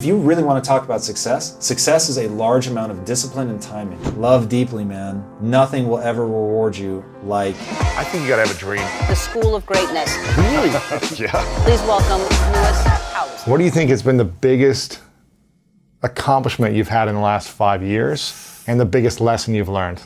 If you really want to talk about success, success is a large amount of discipline and timing. Love deeply, man. Nothing will ever reward you like... I think you gotta have a dream. The School of Greatness. Really? Yeah. Please welcome Lewis Howes. What do you think has been the biggest accomplishment you've had in the last 5 years and the biggest lesson you've learned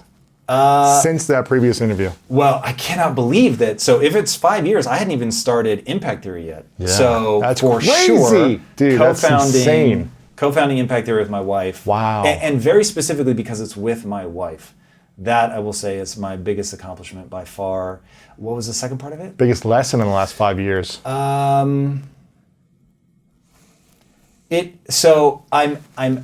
since that previous interview? Well, I cannot believe that. So if it's 5 years, I hadn't even started Impact Theory yet. Yeah. So that's for crazy. sure, Dude, that's insane. Co-founding Impact Theory with my wife. Wow. And very specifically because it's with my wife. That I will say is my biggest accomplishment by far. What was the second part of it? Biggest lesson in the last 5 years? So I'm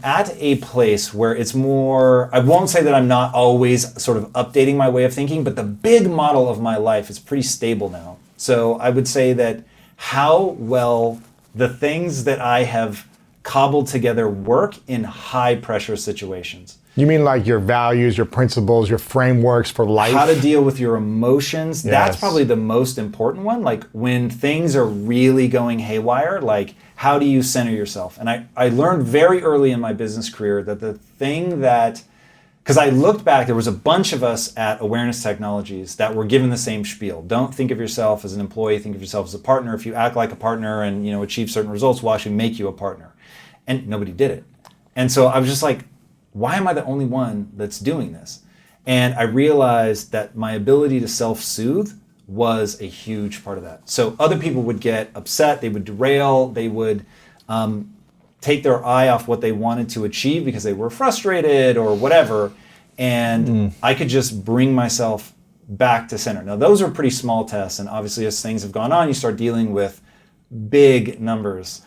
at a place where it's more, I won't say that I'm not always sort of updating my way of thinking, but the big model of my life is pretty stable now. So I would say that how well the things that I have cobbled together work in high pressure situations. You mean like your values, your principles, your frameworks for life? How to deal with your emotions. Yes. That's probably the most important one. Like when things are really going haywire, like how do you center yourself? And I learned very early in my business career that the thing that, because I looked back, there was a bunch of us at Awareness Technologies that were given the same spiel. Don't think of yourself as an employee, think of yourself as a partner. If you act like a partner and achieve certain results, we'll actually make you a partner. And nobody did it. And so I was just like, why am I the only one that's doing this? And I realized that my ability to self-soothe was a huge part of that. So other people would get upset, they would derail, they would take their eye off what they wanted to achieve because they were frustrated or whatever. And I could just bring myself back to center. Now those are pretty small tests. And obviously as things have gone on, you start dealing with big numbers.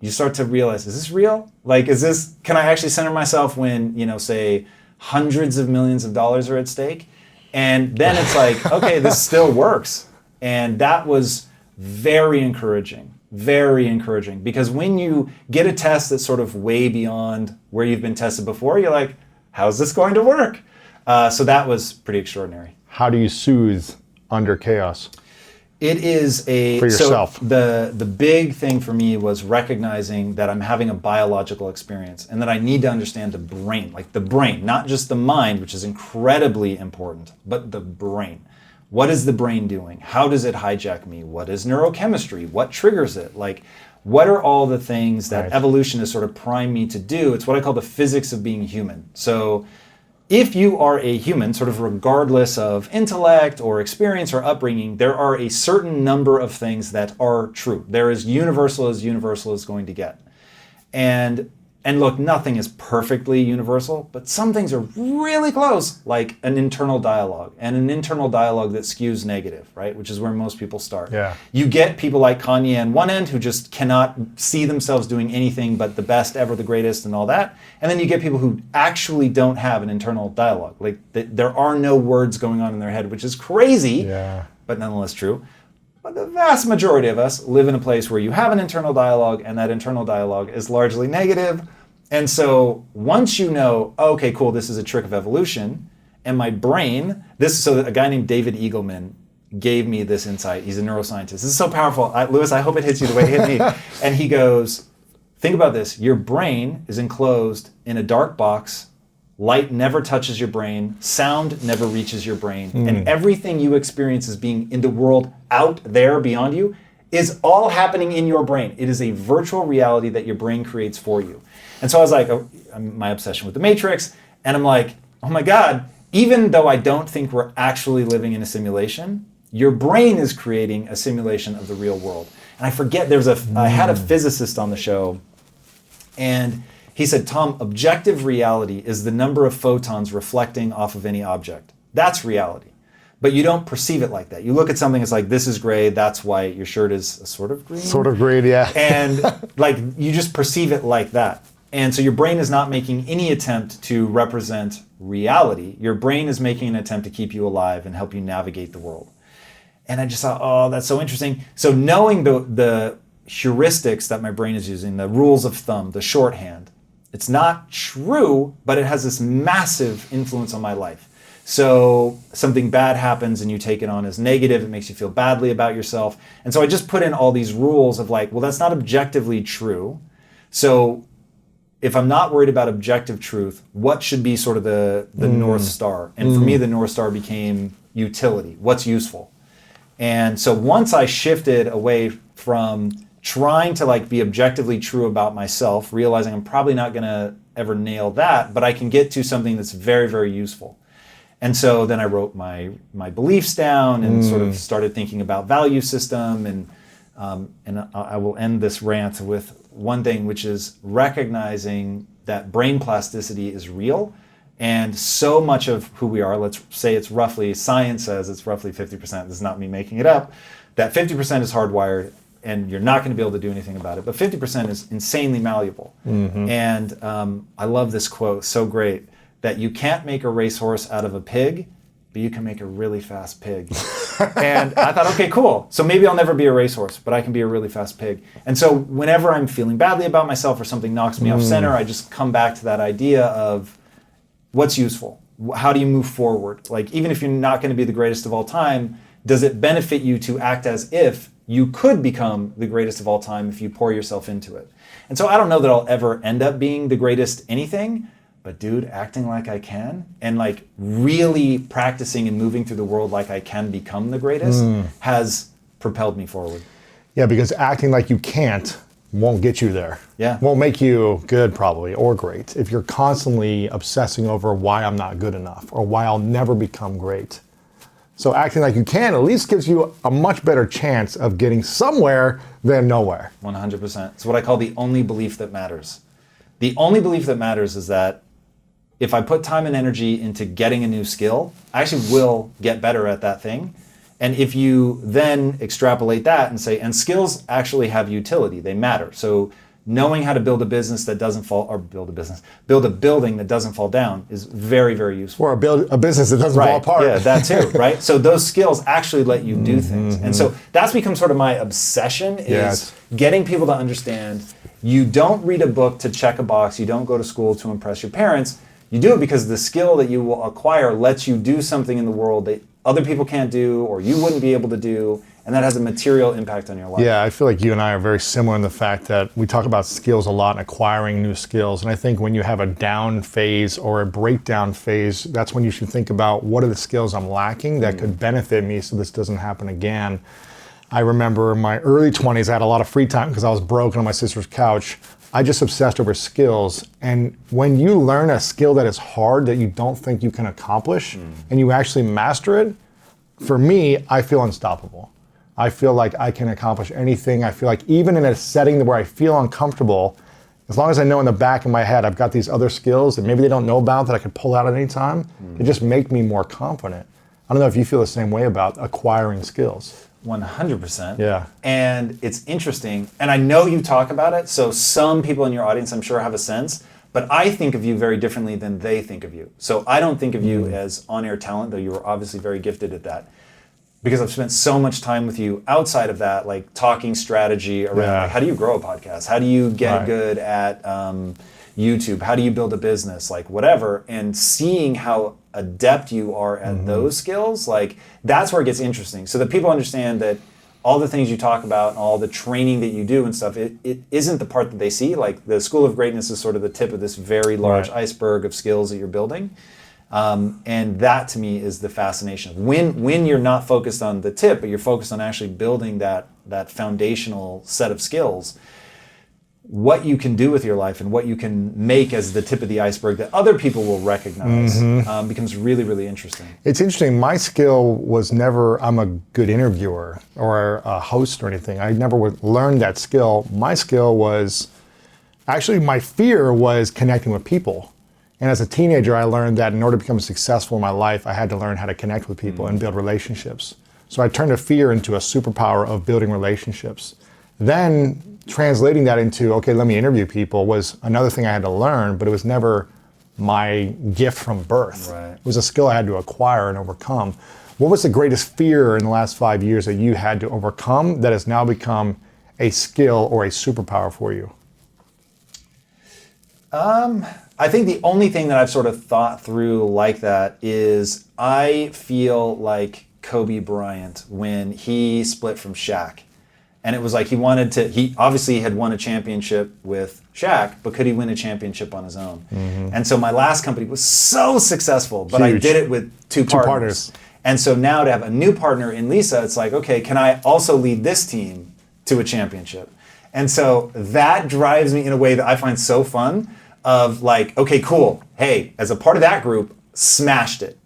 You start to realize, is this real? Like, can I actually center myself when, say, hundreds of millions of dollars are at stake? And then it's like, okay, this still works. And that was very encouraging, because when you get a test that's sort of way beyond where you've been tested before, you're like, how's this going to work? So that was pretty extraordinary. How do you soothe under chaos? It is For yourself. So the big thing for me was recognizing that I'm having a biological experience and that I need to understand the brain, like the brain, not just the mind, which is incredibly important, but the brain. What is the brain doing? How does it hijack me? What is neurochemistry? What triggers it? Like, what are all the things that evolution has sort of primed me to do? It's what I call the physics of being human. So if you are a human, sort of regardless of intellect or experience or upbringing, there are a certain number of things that are true. They're as universal is going to get. And look, nothing is perfectly universal, but some things are really close, like an internal dialogue, and an internal dialogue that skews negative, right? Which is where most people start. Yeah. You get people like Kanye on one end who just cannot see themselves doing anything but the best ever, the greatest, and all that. And then you get people who actually don't have an internal dialogue. Like there are no words going on in their head, which is crazy, but nonetheless true. But the vast majority of us live in a place where you have an internal dialogue, and that internal dialogue is largely negative. And so once you know, okay, cool, this is a trick of evolution, and my brain, so a guy named David Eagleman gave me this insight. He's a neuroscientist. This is so powerful. Lewis, I hope it hits you the way it hit me. And he goes, think about this. Your brain is enclosed in a dark box. Light never touches your brain. Sound never reaches your brain. And everything you experience as being in the world out there beyond you is all happening in your brain. It is a virtual reality that your brain creates for you. And so I was like, my obsession with the Matrix, and I'm like, oh my God, even though I don't think we're actually living in a simulation, your brain is creating a simulation of the real world. And I forget, I had a physicist on the show, and he said, Tom, objective reality is the number of photons reflecting off of any object. That's reality. But you don't perceive it like that. You look at something, it's like, this is gray, that's white, your shirt is sort of green. Sort of green, yeah. And like, you just perceive it like that. And so your brain is not making any attempt to represent reality. Your brain is making an attempt to keep you alive and help you navigate the world. And I just thought, oh, that's so interesting. So knowing the heuristics that my brain is using, the rules of thumb, the shorthand, it's not true, but it has this massive influence on my life. So something bad happens and you take it on as negative, it makes you feel badly about yourself. And so I just put in all these rules of like, well, that's not objectively true. So if I'm not worried about objective truth, what should be sort of the North Star? And for me, the North Star became utility. What's useful? And so once I shifted away from trying to like be objectively true about myself, realizing I'm probably not going to ever nail that, but I can get to something that's very, very useful. And so then I wrote my beliefs down and sort of started thinking about value system. And I will end this rant with one thing, which is recognizing that brain plasticity is real. And so much of who we are, let's say it's roughly, science says it's roughly 50%, this is not me making it up, that 50% is hardwired and you're not going to be able to do anything about it. But 50% is insanely malleable. And I love this quote, so great, that you can't make a racehorse out of a pig, but you can make a really fast pig. And I thought, okay, cool. So maybe I'll never be a racehorse, but I can be a really fast pig. And so whenever I'm feeling badly about myself or something knocks me off center, I just come back to that idea of what's useful? How do you move forward? Like, even if you're not going to be the greatest of all time, does it benefit you to act as if you could become the greatest of all time if you pour yourself into it? And so I don't know that I'll ever end up being the greatest anything, but dude, acting like I can and like really practicing and moving through the world like I can become the greatest has propelled me forward. Yeah, because acting like you can't won't get you there. Yeah. Won't make you good probably or great if you're constantly obsessing over why I'm not good enough or why I'll never become great. So acting like you can at least gives you a much better chance of getting somewhere than nowhere. 100%. It's what I call the only belief that matters. The only belief that matters is that if I put time and energy into getting a new skill, I actually will get better at that thing. And if you then extrapolate that and say, and skills actually have utility, they matter. So knowing how to build a business that doesn't fall, or build a building that doesn't fall down is very, very useful. Or build a business that doesn't fall apart. Yeah, that too, right? So those skills actually let you do things. And so that's become sort of my obsession is getting people to understand you don't read a book to check a box, you don't go to school to impress your parents, you do it because the skill that you will acquire lets you do something in the world that other people can't do or you wouldn't be able to do, and that has a material impact on your life. Yeah, I feel like you and I are very similar in the fact that we talk about skills a lot and acquiring new skills. And I think when you have a down phase or a breakdown phase, that's when you should think about what are the skills I'm lacking that could benefit me so this doesn't happen again. I remember in my early 20s, I had a lot of free time because I was broken on my sister's couch. I just obsessed over skills. And when you learn a skill that is hard that you don't think you can accomplish and you actually master it, for me, I feel unstoppable. I feel like I can accomplish anything. I feel like even in a setting where I feel uncomfortable, as long as I know in the back of my head I've got these other skills that maybe they don't know about that I could pull out at any time, they just make me more confident. I don't know if you feel the same way about acquiring skills. 100%. Yeah. And it's interesting, and I know you talk about it, so some people in your audience I'm sure have a sense, but I think of you very differently than they think of you. So I don't think of you as on-air talent, though you were obviously very gifted at that, because I've spent so much time with you outside of that, like talking strategy around like, how do you grow a podcast? How do you get good at YouTube? How do you build a business? Like whatever, and seeing how adept you are at those skills, like that's where it gets interesting. So that people understand that all the things you talk about and all the training that you do and stuff, it isn't the part that they see. Like the School of Greatness is sort of the tip of this very large iceberg of skills that you're building. And that to me is the fascination. When you're not focused on the tip, but you're focused on actually building that foundational set of skills, what you can do with your life and what you can make as the tip of the iceberg that other people will recognize becomes really, really interesting. It's interesting. My skill was never, I'm a good interviewer or a host or anything. I never learned that skill. My skill was, actually my fear was connecting with people. And as a teenager, I learned that in order to become successful in my life, I had to learn how to connect with people and build relationships. So I turned a fear into a superpower of building relationships. Then translating that into, okay, let me interview people was another thing I had to learn, but it was never my gift from birth. Right. It was a skill I had to acquire and overcome. What was the greatest fear in the last 5 years that you had to overcome that has now become a skill or a superpower for you? I think the only thing that I've sort of thought through like that is I feel like Kobe Bryant when he split from Shaq. And it was like he obviously had won a championship with Shaq, but could he win a championship on his own? And so my last company was so successful, but I Huge. did it with two partners. And so now to have a new partner in Lisa, it's like, okay, can I also lead this team to a championship? And so that drives me in a way that I find so fun of like, okay, cool. Hey, as a part of that group, smashed it.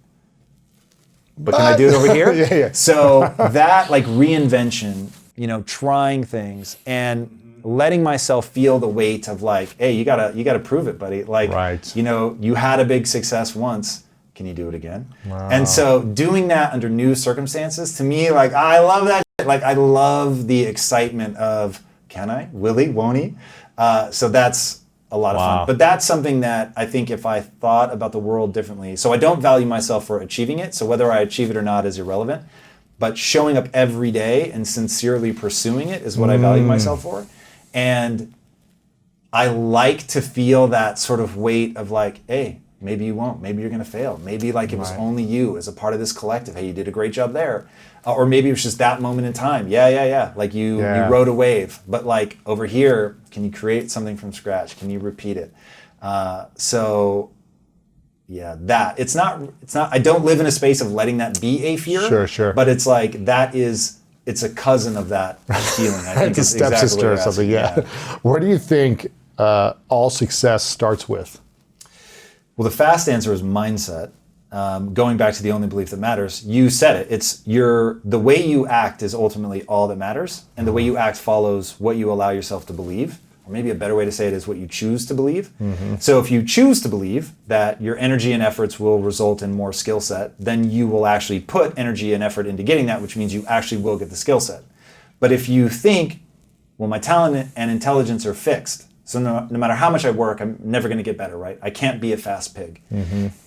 But can I do it over here? Yeah. So that like reinvention, trying things and letting myself feel the weight of like, hey, you gotta prove it, buddy. Like, Right. You had a big success once. Can you do it again? Wow. And so doing that under new circumstances, to me, like, I love that shit. Like, I love the excitement of, can I? Will he? Won't he? So that's a lot of fun. But that's something that I think if I thought about the world differently, so I don't value myself for achieving it. So whether I achieve it or not is irrelevant. But showing up every day and sincerely pursuing it is what I value myself for. And I like to feel that sort of weight of like, hey, maybe you won't. Maybe you're going to fail. Maybe like it was only you as a part of this collective. Hey, you did a great job there. Or maybe it was just that moment in time. Yeah. Like you rode a wave. But like over here, can you create something from scratch? Can you repeat it? That it's not. I don't live in a space of letting that be a fear. Sure. But it's like it's a cousin of that feeling. I think It's a exactly what stepsister you're or something. asking. Yeah. Where do you think all success starts with? Well, the fast answer is mindset. Going back to the only belief that matters, you said it. It's the way you act is ultimately all that matters, and the way you act follows what you allow yourself to believe. Or maybe a better way to say it is what you choose to believe. So if you choose to believe that your energy and efforts will result in more skill set, then you will actually put energy and effort into getting that, which means you actually will get the skill set. But if you think, well, my talent and intelligence are fixed, so no matter how much I work, I'm never going to get better, right? I can't be a fast pig.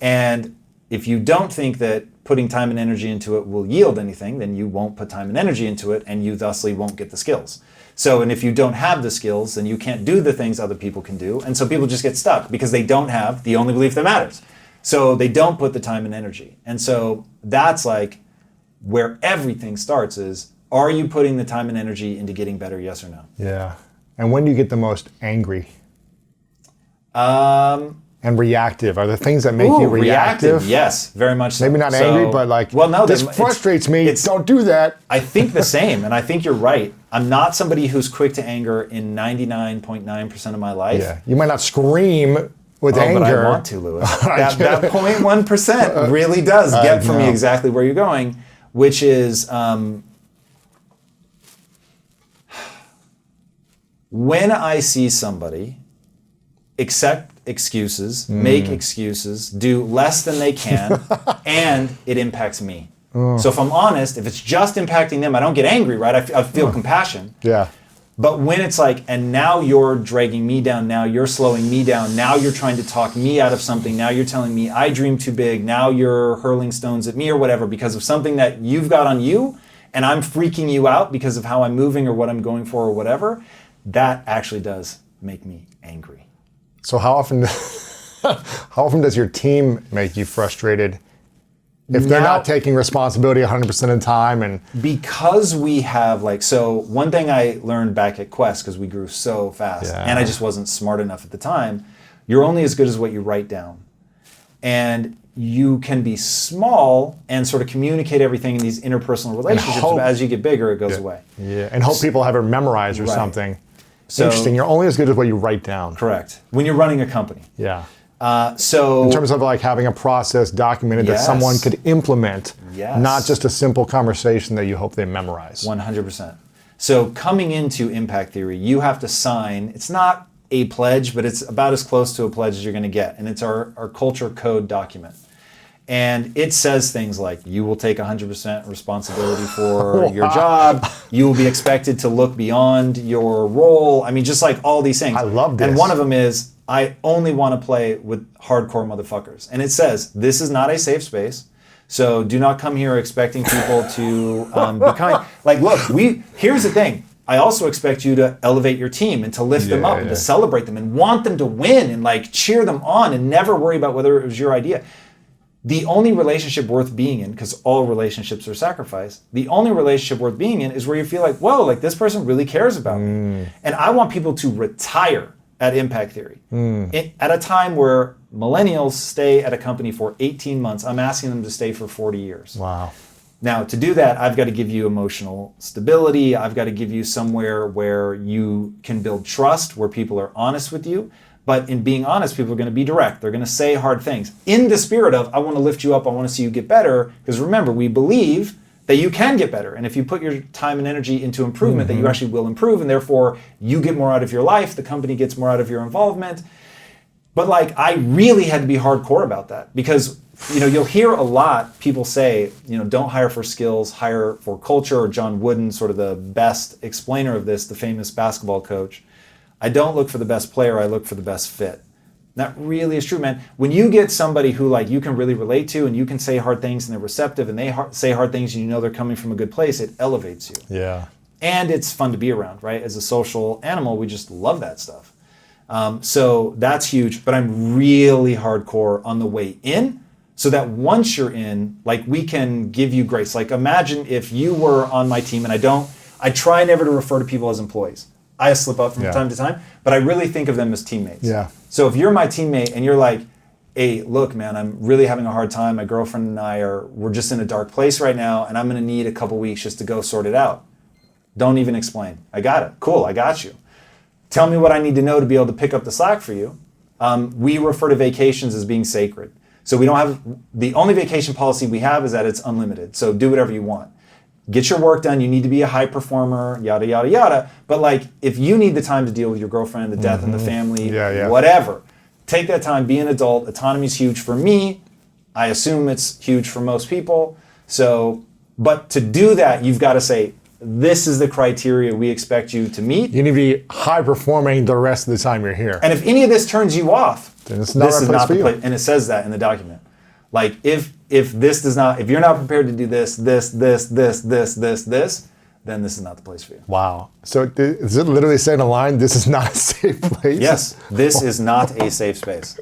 And if you don't think that putting time and energy into it will yield anything, then you won't put time and energy into it, and you thusly won't get the skills. So, and if you don't have the skills, then you can't do the things other people can do. And so people just get stuck because they don't have the only belief that matters. So they don't put the time and energy. And so that's like where everything starts is, are you putting the time and energy into getting better, yes or no? Yeah. And when do you get the most angry? And reactive. Are there things that make you reactive? Yes, very much so. Maybe not angry, but like, this frustrates me. Don't do that. I think the same, and I think you're right. I'm not somebody who's quick to anger in 99.9% of my life. Yeah. You might not scream with anger. But I want to, Lewis. that 0.1% really does get for me exactly where you're going, which is when I see somebody accept excuses, make excuses, do less than they can, and it impacts me. So if I'm honest, if it's just impacting them, I don't get angry, right? I feel compassion. Yeah. But when it's like, and now you're dragging me down, now you're slowing me down, now you're trying to talk me out of something, now you're telling me I dream too big, now you're hurling stones at me or whatever because of something that you've got on you, and I'm freaking you out because of how I'm moving or what I'm going for or whatever, that actually does make me angry. So how often does your team make you frustrated if they're not taking responsibility 100% of the time? And because we have so one thing I learned back at Quest, because we grew so fast and I just wasn't smart enough at the time, you're only as good as what you write down. And you can be small and sort of communicate everything in these interpersonal relationships, but as you get bigger, it goes away. Yeah, and hope people have it memorized or something. So, interesting. You're only as good as what you write down. Correct. When you're running a company. Yeah. So in terms of like having a process documented that someone could implement, not just a simple conversation that you hope they memorize. 100%. So coming into impact theory, you have to sign. It's not a pledge, but it's about as close to a pledge as you're going to get, and it's our culture code document. And it says things like, you will take 100% responsibility for your job. You will be expected to look beyond your role. I mean, just like all these things. I love this. And one of them is, I only want to play with hardcore motherfuckers. And it says, this is not a safe space. So do not come here expecting people to be kind. Like, look, here's the thing. I also expect you to elevate your team and to lift them up and to celebrate them and want them to win and like cheer them on and never worry about whether it was your idea. the only relationship worth being in, because all relationships are sacrifice, the only relationship worth being in is where you feel like, whoa, like this person really cares about me. And I want people to retire at Impact Theory. At a time where millennials stay at a company for 18 months, I'm asking them to stay for 40 years. Wow. Now, to do that, I've got to give you emotional stability. I've got to give you somewhere where you can build trust, where people are honest with you. But in being honest, people are going to be direct. They're going to say hard things in the spirit of, I want to lift you up. I want to see you get better. Because remember, we believe that you can get better. And if you put your time and energy into improvement, that you actually will improve. And therefore, you get more out of your life. The company gets more out of your involvement. But like, I really had to be hardcore about that. Because, you know, you'll hear a lot people say, you know, don't hire for skills, hire for culture. Or John Wooden, sort of the best explainer of this, the famous basketball coach. I don't look for the best player, I look for the best fit. That really is true, man. When you get somebody who like you can really relate to and you can say hard things and they're receptive and they say hard things and you know they're coming from a good place, it elevates you. Yeah. And it's fun to be around, right? As a social animal, we just love that stuff. So that's huge, but I'm really hardcore on the way in so that once you're in, like we can give you grace. Like imagine if you were on my team, and I try never to refer to people as employees. I slip up from time to time, but I really think of them as teammates. Yeah. So if you're my teammate and you're like, hey, look, man, I'm really having a hard time. My girlfriend and I we're just in a dark place right now, and I'm going to need a couple weeks just to go sort it out. Don't even explain. I got it. Cool, I got you. Tell me what I need to know to be able to pick up the slack for you. We refer to vacations as being sacred. So we don't have, the only vacation policy we have is that it's unlimited. So do whatever you want. Get your work done. You need to be a high performer, yada, yada, yada. But like, if you need the time to deal with your girlfriend, the death in the family, whatever, take that time, be an adult. Autonomy is huge for me. I assume it's huge for most people. So, but to do that, you've got to say, this is the criteria we expect you to meet. You need to be high performing the rest of the time you're here. And if any of this turns you off, then it's not this is not the place. You. And it says that in the document. Like if this does not, if you're not prepared to do this, then this is not the place for you. Wow. So is it literally saying a line, this is not a safe place? Yes, this is not a safe space.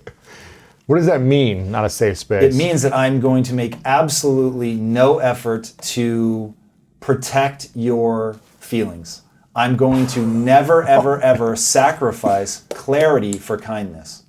What does that mean, not a safe space? It means that I'm going to make absolutely no effort to protect your feelings. I'm going to never, ever, ever sacrifice clarity for kindness.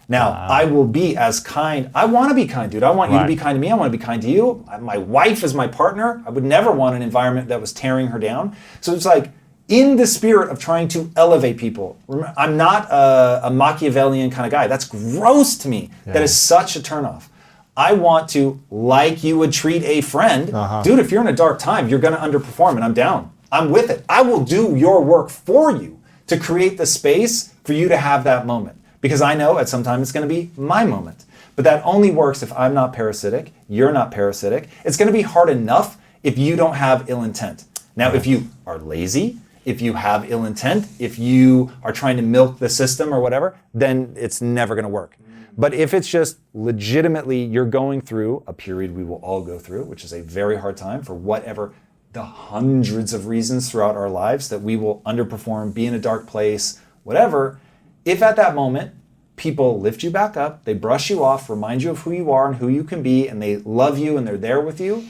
Now, I will be as kind. I want to be kind, dude. I want you to be kind to me. I want to be kind to you. My wife is my partner. I would never want an environment that was tearing her down. So it's like, in the spirit of trying to elevate people. I'm not a Machiavellian kind of guy. That's gross to me. Yeah. That is such a turnoff. I want to, like you would treat a friend. Dude, if you're in a dark time, you're going to underperform, and I'm down. I'm with it. I will do your work for you to create the space for you to have that moment. Because I know at some time it's going to be my moment. But that only works if I'm not parasitic, you're not parasitic. It's going to be hard enough if you don't have ill intent. Now, if you are lazy, if you have ill intent, if you are trying to milk the system or whatever, then it's never going to work. But if it's just legitimately you're going through a period we will all go through, which is a very hard time for whatever the hundreds of reasons throughout our lives that we will underperform, be in a dark place, whatever. If at that moment, people lift you back up, they brush you off, remind you of who you are and who you can be, and they love you and they're there with you,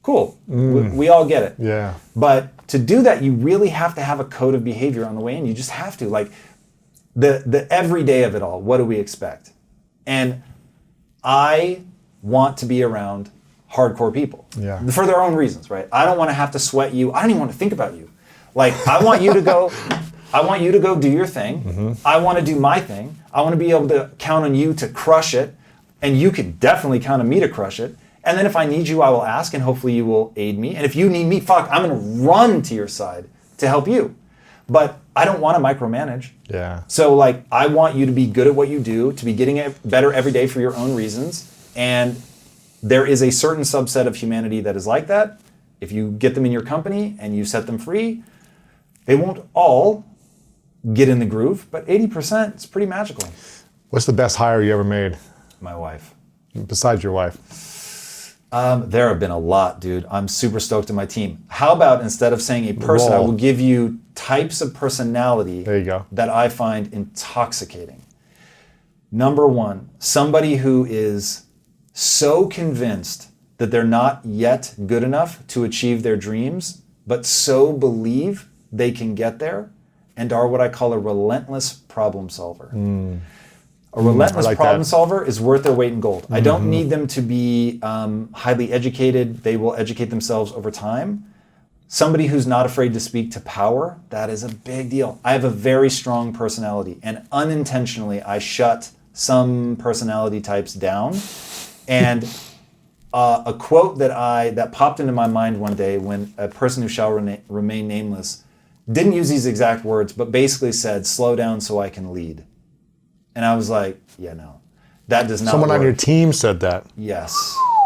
cool. We all get it. Yeah. But to do that, you really have to have a code of behavior on the way in. You just have to. Like, the everyday of it all, what do we expect? And I want to be around hardcore people for their own reasons, right? I don't want to have to sweat you. I don't even want to think about you. Like, I want you to go... I want you to go do your thing. I want to do my thing. I want to be able to count on you to crush it. And you can definitely count on me to crush it. And then if I need you, I will ask, and hopefully you will aid me. And if you need me, I'm going to run to your side to help you. But I don't want to micromanage. Yeah. So like, I want you to be good at what you do, to be getting it better every day for your own reasons. And there is a certain subset of humanity that is like that. If you get them in your company and you set them free, they won't all get in the groove, but 80%, it's pretty magical. What's the best hire you ever made? My wife. Besides your wife? There have been a lot, dude. I'm super stoked on my team. How about instead of saying a person, I will give you types of personality that I find intoxicating. Number one, somebody who is so convinced that they're not yet good enough to achieve their dreams, but so believe they can get there, and are what I call a relentless problem solver. A relentless like problem that. solver is worth their weight in gold. I don't need them to be highly educated. They will educate themselves over time. Somebody who's not afraid to speak to power, that is a big deal. I have a very strong personality, and unintentionally I shut some personality types down. And a quote that popped into my mind one day when a person who shall remain nameless didn't use these exact words, but basically said, "Slow down so I can lead." And I was like, yeah, no, that does not Someone work. on your team said that. Yes.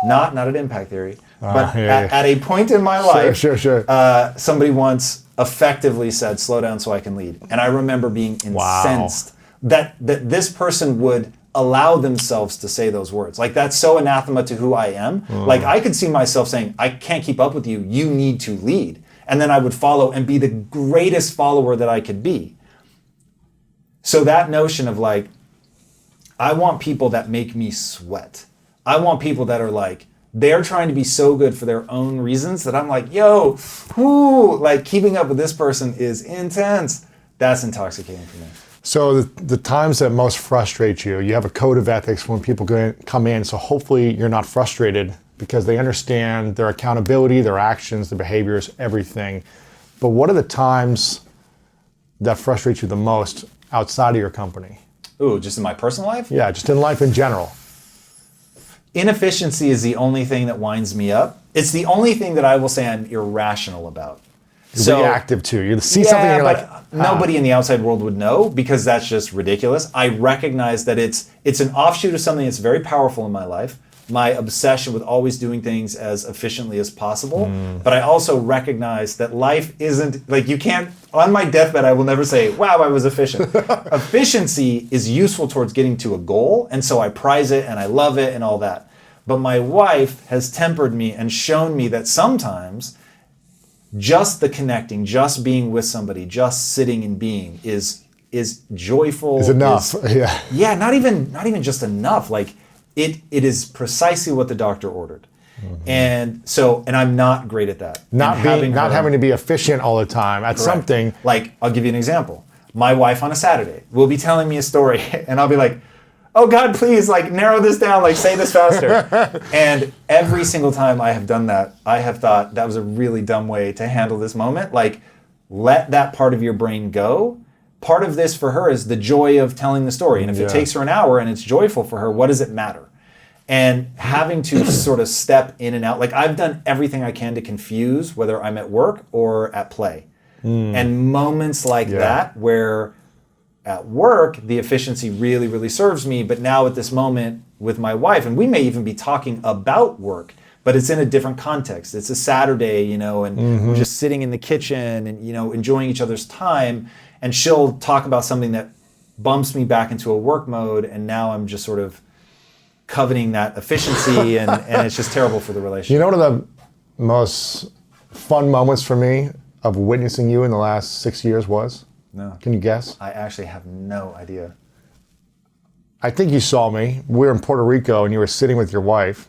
Not at Impact Theory. But yeah. at a point in my life, Sure. Somebody once effectively said, "Slow down so I can lead." And I remember being incensed that this person would allow themselves to say those words. Like, that's so anathema to who I am. Like, I could see myself saying, "I can't keep up with you. You need to lead." And then I would follow and be the greatest follower that I could be. So that notion of like, I want people that make me sweat. I want people that are like, they're trying to be so good for their own reasons that I'm like, yo, like keeping up with this person is intense. That's intoxicating for me. So the times that most frustrate you, you have a code of ethics when people come in, so hopefully you're not frustrated because they understand their accountability, their actions, their behaviors, everything. But what are the times that frustrate you the most outside of your company? Ooh, just in my personal life? Yeah, just in life in general. Inefficiency is the only thing that winds me up. It's the only thing that I will say I'm irrational about. Reactive to. You see something and you're like, nobody in the outside world would know because that's just ridiculous. I recognize that it's an offshoot of something that's very powerful in my life. My obsession with always doing things as efficiently as possible. But I also recognize that life isn't, like, you can't, on my deathbed, I will never say, wow, I was efficient. Efficiency is useful towards getting to a goal, and so I prize it and I love it and all that. But my wife has tempered me and shown me that sometimes just the connecting, just being with somebody, just sitting and being is joyful. Is enough. Yeah, not even just enough. Like, it is precisely what the doctor ordered. And I'm not great at that. Not having to be efficient all the time at something. Like, I'll give you an example. My wife on a Saturday will be telling me a story and I'll be like, "Oh God, please, like, narrow this down, like, say this faster." And every single time I have done that, I have thought that was a really dumb way to handle this moment. Like, let that part of your brain go. Part of this for her is the joy of telling the story. And if it takes her an hour and it's joyful for her, what does it matter? And having to sort of step in and out, like, I've done everything I can to confuse whether I'm at work or at play. And moments like that where at work, the efficiency really, really serves me. But now at this moment with my wife, and we may even be talking about work, but it's in a different context. It's a Saturday, and we're just sitting in the kitchen and, enjoying each other's time. And she'll talk about something that bumps me back into a work mode. And now I'm just sort of coveting that efficiency and it's just terrible for the relationship. You know, one of the most fun moments for me of witnessing you in the last 6 years was? No. Can you guess? I actually have no idea. I think you saw me. We were in Puerto Rico and you were sitting with your wife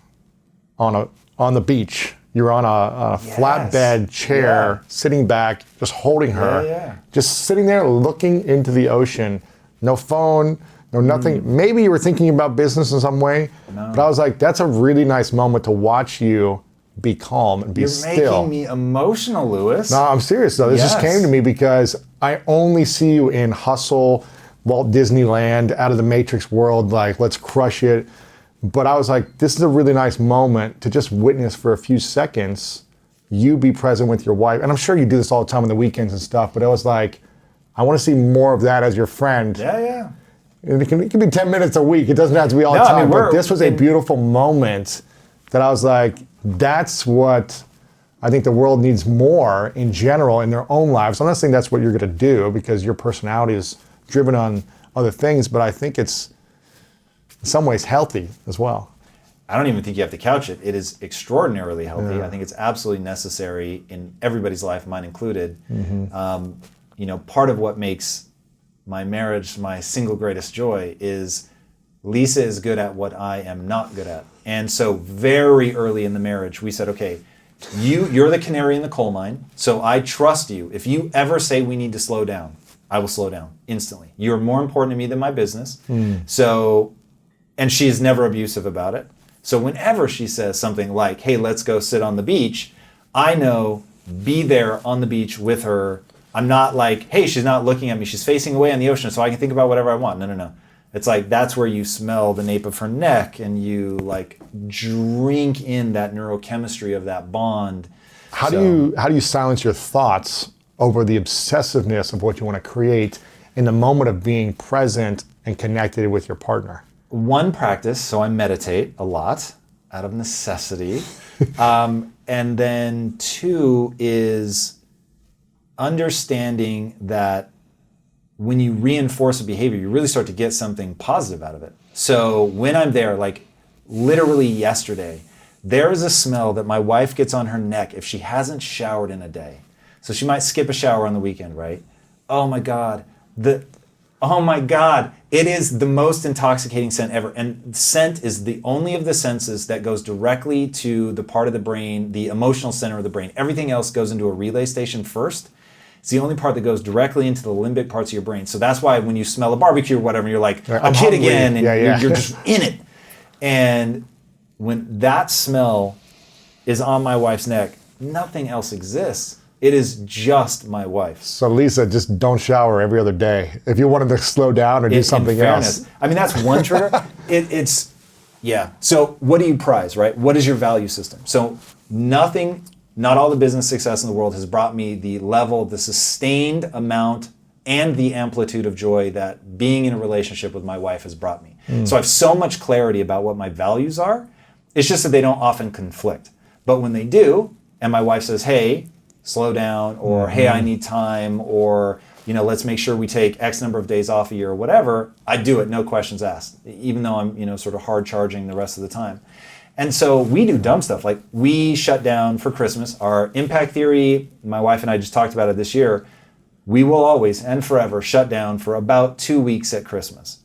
on the beach. You were on a flatbed chair, sitting back, just holding her. Just sitting there looking into the ocean. No phone, no nothing. Maybe you were thinking about business in some way. No. But I was like, that's a really nice moment to watch you be calm and be still. You're making me emotional, Lewis. No, I'm serious though. This just came to me because I only see you in hustle, Walt Disneyland, out of the Matrix world, like, let's crush it. But I was like, this is a really nice moment to just witness for a few seconds, you be present with your wife. And I'm sure you do this all the time on the weekends and stuff, but I was like, I want to see more of that as your friend. Yeah. And it can be 10 minutes a week. It doesn't have to be all the time. But this was a beautiful moment that I was like, that's what I think the world needs more in general in their own lives. I'm not saying that's what you're going to do because your personality is driven on other things, but I think it's in some ways healthy as well. I don't even think you have to couch it. It is extraordinarily healthy. I think it's absolutely necessary in everybody's life, mine included. Part of what makes my marriage my single greatest joy is Lisa is good at what I am not good at. And so very early in the marriage, we said, okay, you're the canary in the coal mine, so I trust you. If you ever say we need to slow down, I will slow down instantly. You're more important to me than my business. So, and she is never abusive about it. So whenever she says something like, hey, let's go sit on the beach, I know, be there on the beach with her. I'm not like, hey, she's not looking at me. She's facing away on the ocean so I can think about whatever I want. No. It's like, that's where you smell the nape of her neck and you like drink in that neurochemistry of that bond. How do you silence your thoughts over the obsessiveness of what you want to create in the moment of being present and connected with your partner? One practice, so I meditate a lot out of necessity. And then two is understanding that when you reinforce a behavior, you really start to get something positive out of it. So when I'm there, like literally yesterday, there is a smell that my wife gets on her neck if she hasn't showered in a day. So she might skip a shower on the weekend, right? Oh my God, it is the most intoxicating scent ever. And scent is the only of the senses that goes directly to the part of the brain, the emotional center of the brain. Everything else goes into a relay station first. It's the only part that goes directly into the limbic parts of your brain. So that's why when you smell a barbecue or whatever, you're like, a kid again, and you're just in it. And when that smell is on my wife's neck, nothing else exists. It is just my wife. So Lisa, just don't shower every other day. If you wanted to slow down or do something else. I mean, that's one trigger. Yeah. So what do you prize, right? What is your value system? So not all the business success in the world has brought me the level, the sustained amount, and the amplitude of joy that being in a relationship with my wife has brought me. So I have so much clarity about what my values are. It's just that they don't often conflict. But when they do, and my wife says, hey, slow down, or hey, I need time, or let's make sure we take X number of days off a year or whatever, I do it, no questions asked, even though I'm sort of hard charging the rest of the time. And so we do dumb stuff, like we shut down for Christmas. Our impact theory, my wife and I just talked about it this year, we will always and forever shut down for about 2 weeks at Christmas.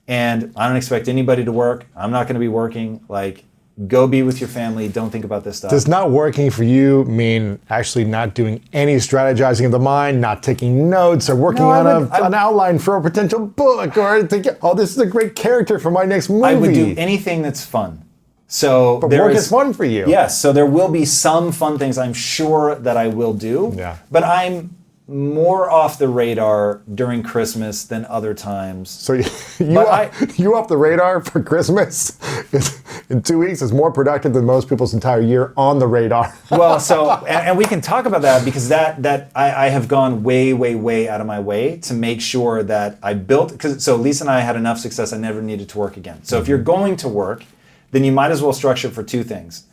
And I don't expect anybody to work. I'm not going to be working. Like, go be with your family. Don't think about this stuff. Does not working for you mean actually not doing any strategizing of the mind, not taking notes, or working an outline for a potential book, or thinking, oh, this is a great character for my next movie? I would do anything that's fun. So but work is fun for you. Yes. So there will be some fun things I'm sure that I will do. Yeah. But I'm more off the radar during Christmas than other times. So you off the radar for Christmas in 2 weeks is more productive than most people's entire year on the radar. Well, so, and we can talk about that because that I have gone way, way, way out of my way to make sure that I built, so Lisa and I had enough success I never needed to work again. So if you're going to work, then you might as well structure it for two things.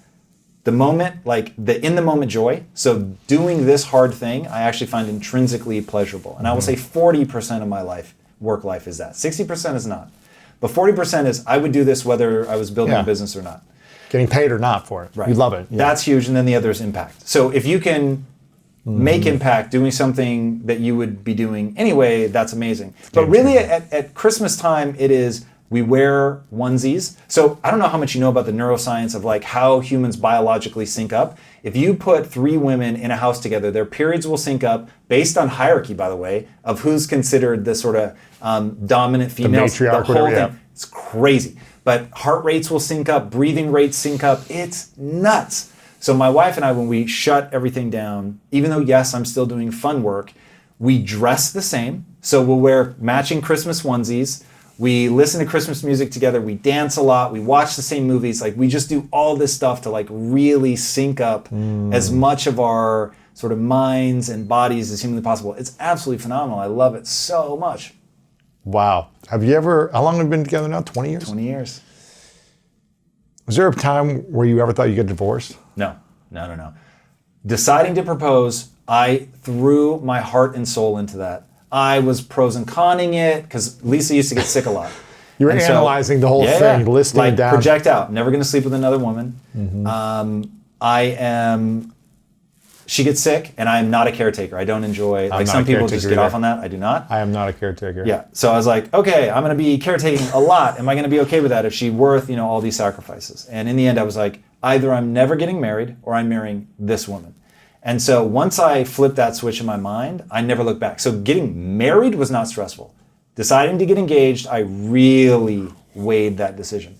The moment, like the in the moment joy. So doing this hard thing, I actually find intrinsically pleasurable. And I will say 40% of my work life is that. 60% is not. But 40% is I would do this whether I was building a business or not. Getting paid or not for it. Right. You love it. Yeah. That's huge. And then the other is impact. So if you can make impact doing something that you would be doing anyway, that's amazing. But really at Christmas time, it is we wear onesies. So I don't know how much you know about the neuroscience of like how humans biologically sync up. If you put 3 women in a house together, their periods will sync up based on hierarchy, by the way, of who's considered the sort of dominant female. The matriarch, whole thing. It's crazy. But heart rates will sync up, breathing rates sync up. It's nuts. So my wife and I, when we shut everything down, even though yes, I'm still doing fun work, we dress the same. So we'll wear matching Christmas onesies. We listen to Christmas music together. We dance a lot. We watch the same movies. Like we just do all this stuff to like really sync up as much of our sort of minds and bodies as humanly possible. It's absolutely phenomenal. I love it so much. Wow. How long have we been together now? 20 years? 20 years. Was there a time where you ever thought you'd get divorced? No. Deciding to propose, I threw my heart and soul into that. I was pros and conning it because Lisa used to get sick a lot. You were analyzing the whole thing, listing like, it down. Project out. Never going to sleep with another woman. I am she gets sick, and I'm not a caretaker. I don't enjoy, like not some a people just caretaker get off either. on that. I do not. I am not a caretaker. Yeah. So I was like, okay, I'm going to be caretaking a lot. Am I going to be okay with that? Is she worth, all these sacrifices? And in the end, I was like, either I'm never getting married or I'm marrying this woman. And so once I flipped that switch in my mind, I never looked back. So getting married was not stressful. Deciding to get engaged, I really weighed that decision.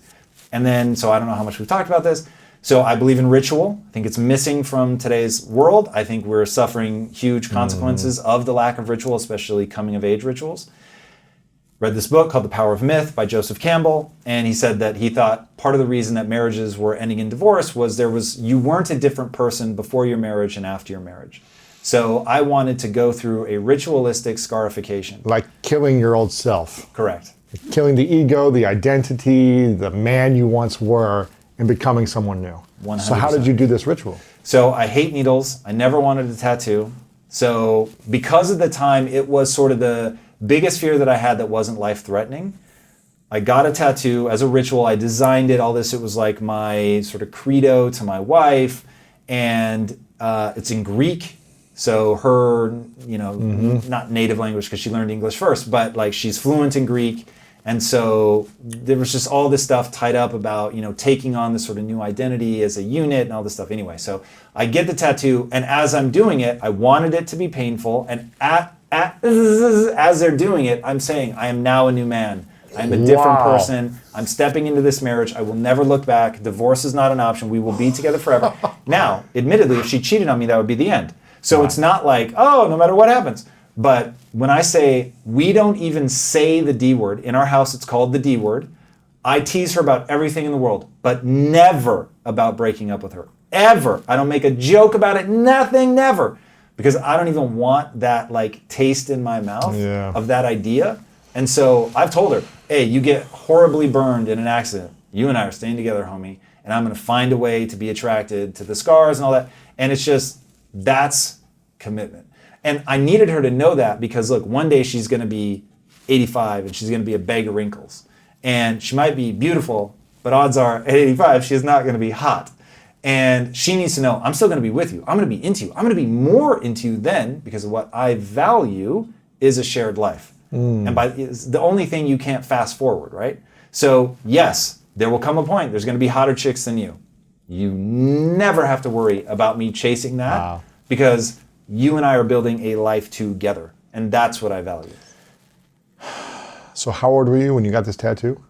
And then, so I don't know how much we've talked about this. So I believe in ritual. I think it's missing from today's world. I think we're suffering huge consequences of the lack of ritual, especially coming of age rituals. Read this book called The Power of Myth by Joseph Campbell, and he said that he thought part of the reason that marriages were ending in divorce was you weren't a different person before your marriage and after your marriage. So I wanted to go through a ritualistic scarification. Like killing your old self. Correct. Killing the ego, the identity, the man you once were, and becoming someone new. 100%. So how did you do this ritual? So I hate needles. I never wanted a tattoo. So because of the time, it was sort of the biggest fear that I had that wasn't life-threatening. I got a tattoo as a ritual. I designed it, all this. It was like my sort of credo to my wife. And it's in Greek. So her, not native language because she learned English first, but like she's fluent in Greek. And so there was just all this stuff tied up about, taking on this sort of new identity as a unit and all this stuff. Anyway, so I get the tattoo, and as I'm doing it, I wanted it to be painful. And as they're doing it, I'm saying, I am now a new man. I'm a different person. I'm stepping into this marriage. I will never look back. Divorce is not an option. We will be together forever. Now, admittedly, if she cheated on me, that would be the end. So it's not like, oh, no matter what happens. But when I say we don't even say the D word, in our house it's called the D word, I tease her about everything in the world, but never about breaking up with her. Ever. I don't make a joke about it. Nothing, never. Because I don't even want that taste in my mouth of that idea. And so I've told her, hey, you get horribly burned in an accident. You and I are staying together, homie. And I'm going to find a way to be attracted to the scars and all that. And it's just, that's commitment. And I needed her to know that because, look, one day she's going to be 85 and she's going to be a bag of wrinkles. And she might be beautiful, but odds are at 85, she's not going to be hot. And she needs to know, I'm still going to be with you. I'm going to be into you. I'm going to be more into you then because of what I value is a shared life. And it's the only thing you can't fast forward, right? So, yes, there will come a point. There's going to be hotter chicks than you. You never have to worry about me chasing that because you and I are building a life together, and that's what I value. So how old were you when you got this tattoo?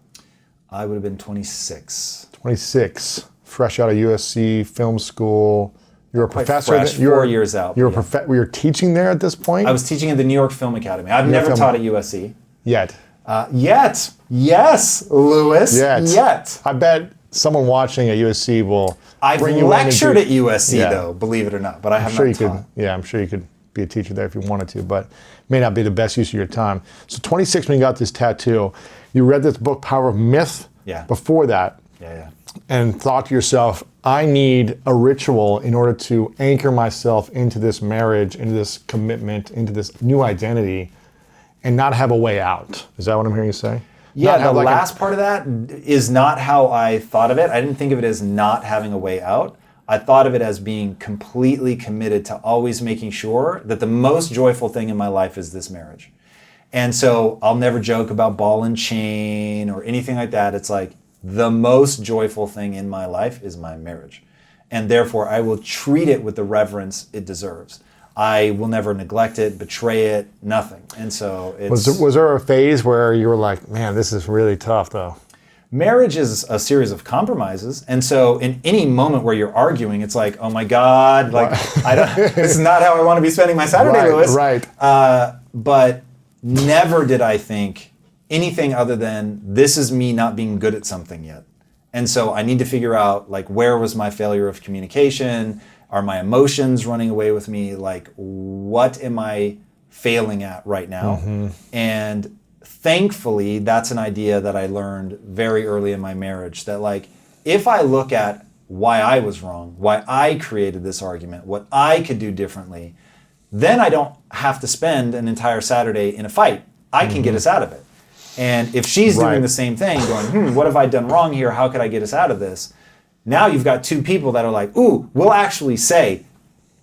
I would have been 26. 26, fresh out of USC film school. You were a professor. Fresh, 4 years out. You were were you teaching there at this point? I was teaching at the New York Film Academy. I've never taught at USC. Yet. Yet. Yes, Lewis. Yet. I bet someone watching at USC will I've bring you lectured in at USC though, believe it or not, but I have not taught. I'm sure you could be a teacher there if you wanted to, but may not be the best use of your time. So 26 when you got this tattoo, you read this book, Power of Myth, before that, and thought to yourself, I need a ritual in order to anchor myself into this marriage, into this commitment, into this new identity, and not have a way out. Is that what I'm hearing you say? Yeah, the last part of that is not how I thought of it. I didn't think of it as not having a way out. I thought of it as being completely committed to always making sure that the most joyful thing in my life is this marriage. And so I'll never joke about ball and chain or anything like that. It's like the most joyful thing in my life is my marriage. And therefore, I will treat it with the reverence it deserves. I will never neglect it, betray it, nothing. And so it's... Was there a phase where you were like, man, this is really tough though? Marriage is a series of compromises. And so in any moment where you're arguing, it's like, oh my God, this is not how I want to be spending my Saturday, Lewis. Right. But never did I think anything other than this is me not being good at something yet. And so I need to figure out where was my failure of communication? Are my emotions running away with me? What am I failing at right now? Mm-hmm. And thankfully, that's an idea that I learned very early in my marriage, that if I look at why I was wrong, why I created this argument, what I could do differently, then I don't have to spend an entire Saturday in a fight. I can get us out of it. And if she's doing the same thing, going, what have I done wrong here? How could I get us out of this? Now you've got two people that are like, ooh, we'll actually say,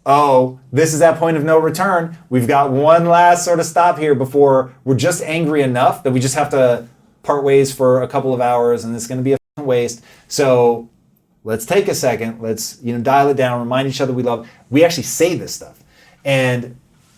oh, this is that point of no return. We've got one last sort of stop here before we're just angry enough that we just have to part ways for a couple of hours, and it's going to be a fucking waste. So let's take a second. Let's dial it down. Remind each other we love. We actually say this stuff, and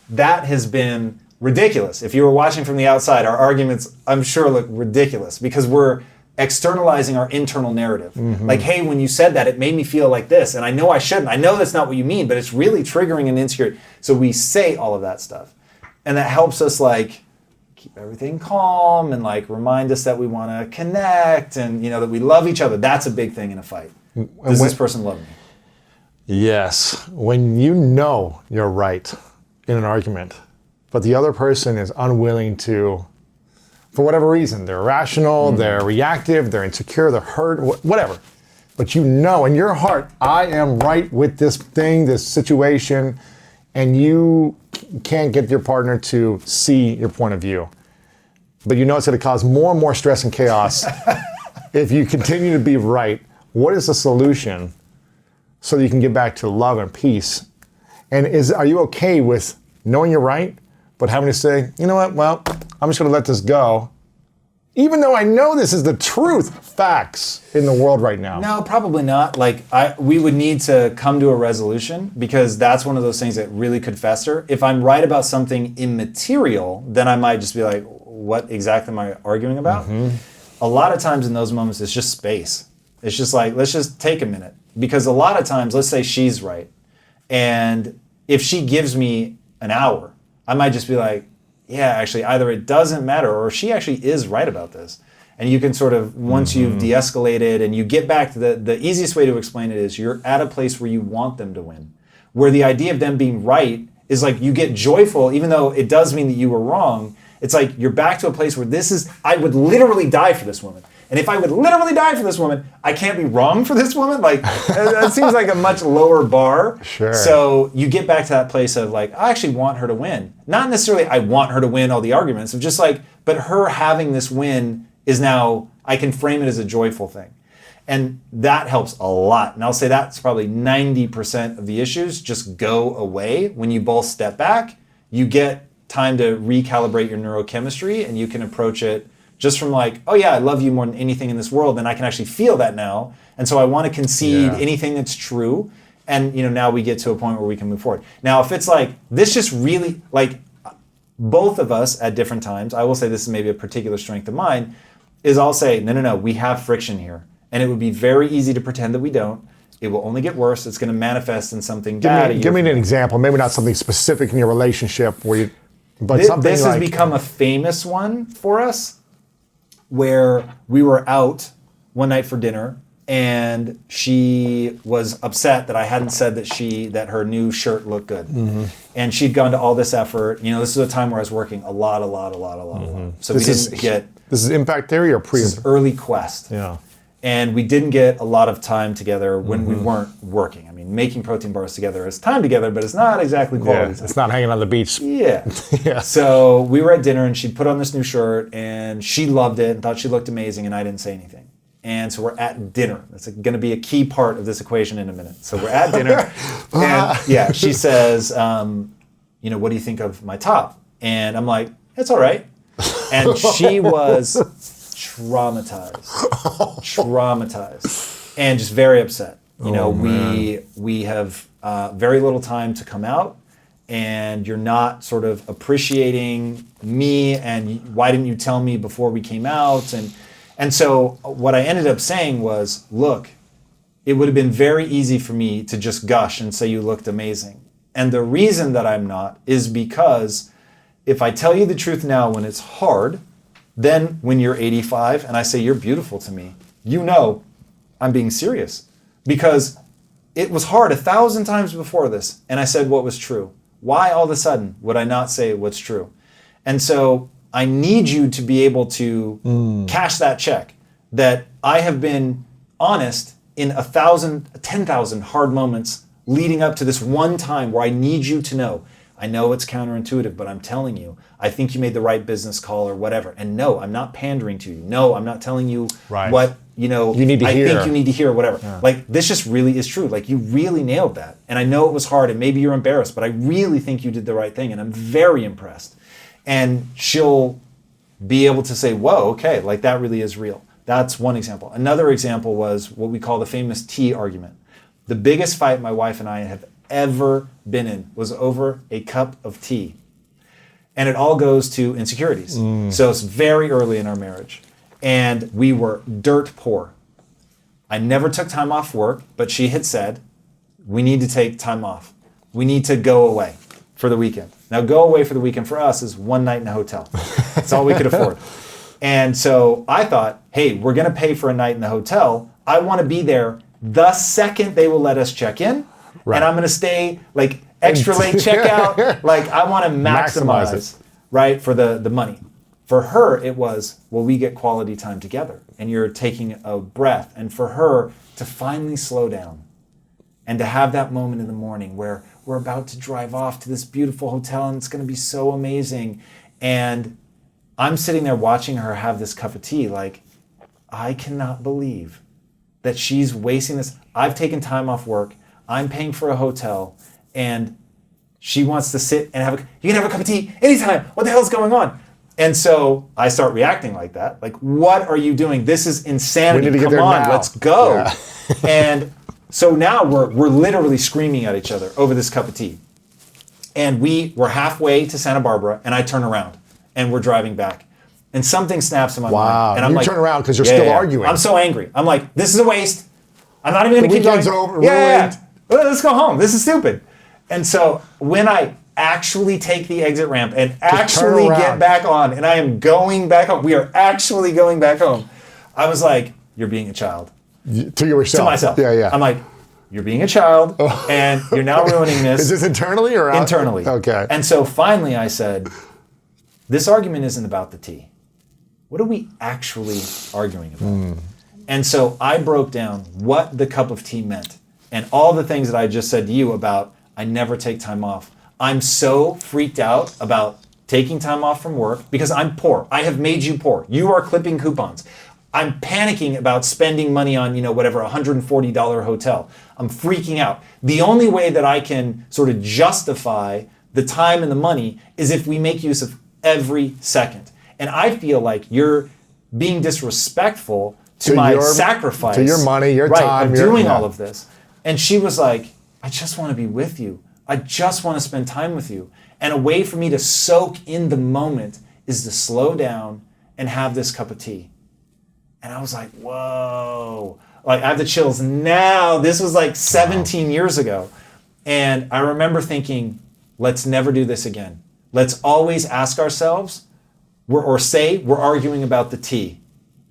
that has been ridiculous. If you were watching from the outside, our arguments, I'm sure, look ridiculous because we're externalizing our internal narrative. Like, hey, when you said that, it made me feel like this, and I know I shouldn't. I know that's not what you mean, but it's really triggering an insecurity. So we say all of that stuff, and that helps us like keep everything calm and like remind us that we want to connect and that we love each other. That's a big thing in a fight. Does this person love me? Yes, when you know you're right in an argument, but the other person is unwilling to, for whatever reason, they're irrational, they're reactive, they're insecure, they're hurt, whatever. But you know in your heart, I am right with this thing, this situation, and you can't get your partner to see your point of view. But you know it's going to cause more and more stress and chaos if you continue to be right. What is the solution so that you can get back to love and peace? And are you okay with knowing you're right, but having to say, you know what, well, I'm just going to let this go, even though I know this is the truth, facts in the world right now? No, probably not. Like, we would need to come to a resolution because that's one of those things that really could fester. If I'm right about something immaterial, then I might just be like, what exactly am I arguing about? A lot of times in those moments, it's just space. It's just like, let's just take a minute. Because a lot of times, let's say she's right. And if she gives me an hour, I might just be like, yeah, actually, either it doesn't matter or she actually is right about this. And you can sort of, once you've de-escalated and you get back to the easiest way to explain it is you're at a place where you want them to win. Where the idea of them being right is like you get joyful, even though it does mean that you were wrong. It's like you're back to a place where I would literally die for this woman. And if I would literally die for this woman, I can't be wrong for this woman? Like, that seems like a much lower bar. Sure. So you get back to that place of like, I actually want her to win. Not necessarily I want her to win all the arguments, of just like, but her having this win is now, I can frame it as a joyful thing. And that helps a lot. And I'll say that's probably 90% of the issues just go away when you both step back. You get time to recalibrate your neurochemistry and you can approach it just from like, oh yeah, I love you more than anything in this world, and I can actually feel that now. And so I want to concede anything that's true. And now we get to a point where we can move forward. Now, if it's like, this just really, like both of us at different times, I will say this is maybe a particular strength of mine, is I'll say, no, we have friction here. And it would be very easy to pretend that we don't. It will only get worse. It's going to manifest in something bad. Give me an example, maybe not something specific in your relationship where but this, something this like, has become a famous one for us, where we were out one night for dinner and she was upset that I hadn't said that her new shirt looked good. And she'd gone to all this effort. This is a time where I was working a lot. So this is impact theory or pre? This is early Quest. Yeah. And we didn't get a lot of time together when we weren't working. I mean, making protein bars together is time together, but it's not exactly quality time. It's not hanging on the beach. Yeah. Yeah. So we were at dinner and she'd put on this new shirt and she loved it and thought she looked amazing and I didn't say anything. And so we're at dinner. That's going to be a key part of this equation in a minute. So we're at dinner and she says, what do you think of my top? And I'm like, it's all right. And she was traumatized, and just very upset. We have very little time to come out, and you're not sort of appreciating me, and why didn't you tell me before we came out? And so what I ended up saying was, look, it would have been very easy for me to just gush and say you looked amazing. And the reason that I'm not is because if I tell you the truth now when it's hard, then when you're 85 and I say you're beautiful to me, I'm being serious. Because it was hard 1,000 times before this, and I said what was true. Why all of a sudden would I not say what's true? And so I need you to be able to cash that check, that I have been honest in 1,000, 10,000 hard moments leading up to this one time where I need you to know. I know it's counterintuitive, but I'm telling you, I think you made the right business call or whatever. And no, I'm not pandering to you. No, I'm not telling you what you know, You need to I hear. think you need to hear, whatever. Like, this just really is true. Like, you really nailed that. And I know it was hard and maybe you're embarrassed, but I really think you did the right thing. And I'm very impressed. And she'll be able to say, whoa, okay, like that really is real. That's one example. Another example was what we call the famous tea argument. The biggest fight my wife and I have ever been in was over a cup of tea. And it all goes to insecurities. So it's very early in our marriage. And we were dirt poor. I never took time off work, but she had said, we need to take time off. We need to go away for the weekend. Now, go away for the weekend for us is one night in a hotel. That's all we could afford. And so I thought, hey, we're going to pay for a night in the hotel. I want to be there the second they will let us check in. Right. And I'm going to stay like extra late checkout. Like, I want to maximize it. right, for the money. For her, it was, well, we get quality time together and you're taking a breath. And for her to finally slow down and to have that moment in the morning where we're about to drive off to this beautiful hotel and it's going to be so amazing. And I'm sitting there watching her have this cup of tea, like, I cannot believe that she's wasting this. I've taken time off work. I'm paying for a hotel and she wants to sit and you can have a cup of tea anytime. What the hell is going on? And so I start reacting like that. Like, what are you doing? This is insanity. We need to get Come there on, now. let's go. Yeah. And so now we're literally screaming at each other over this cup of tea. And we're halfway to Santa Barbara and I turn around and we're driving back. And something snaps in my mind. And I'm You like, turn around because you're still arguing. I'm so angry. I'm like, this is a waste. I'm not even going to keep going. weekend's over, Yeah. ruined. Well, let's go home. This is stupid. And so when I actually take the exit ramp and actually get back on, and I am going back home, we are actually going back home, I was like, you're being a child. To yourself. To myself. Yeah. I'm like, you're being a child, and you're now ruining this. Is this internally or out? Internally. Okay. And so finally I said, this argument isn't about the tea. What are we actually arguing about? And so I broke down what the cup of tea meant and all the things that I just said to you about I never take time off. I'm so freaked out about taking time off from work because I'm poor. I have made you poor. You are clipping coupons. I'm panicking about spending money on, whatever, $140 hotel. I'm freaking out. The only way that I can sort of justify the time and the money is if we make use of every second. And I feel like you're being disrespectful to my sacrifice. To your money, your right, time. of doing all of this. And she was like, I just want to be with you. I just want to spend time with you. And a way for me to soak in the moment is to slow down and have this cup of tea. And I was like, whoa. Like, I have the chills now. This was like 17 years ago. And I remember thinking, let's never do this again. Let's always ask ourselves, or say we're arguing about the tea.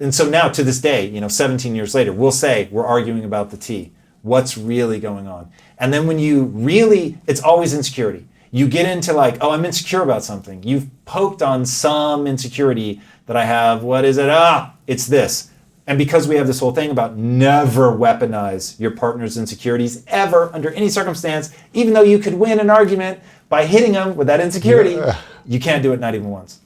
And so now to this day, 17 years later, we'll say we're arguing about the tea. What's really going on? And then when it's always insecurity. You get into like, oh, I'm insecure about something. You've poked on some insecurity that I have. What is it? It's this. And because we have this whole thing about never weaponize your partner's insecurities ever under any circumstance, even though you could win an argument by hitting them with that insecurity, you can't do it not even once.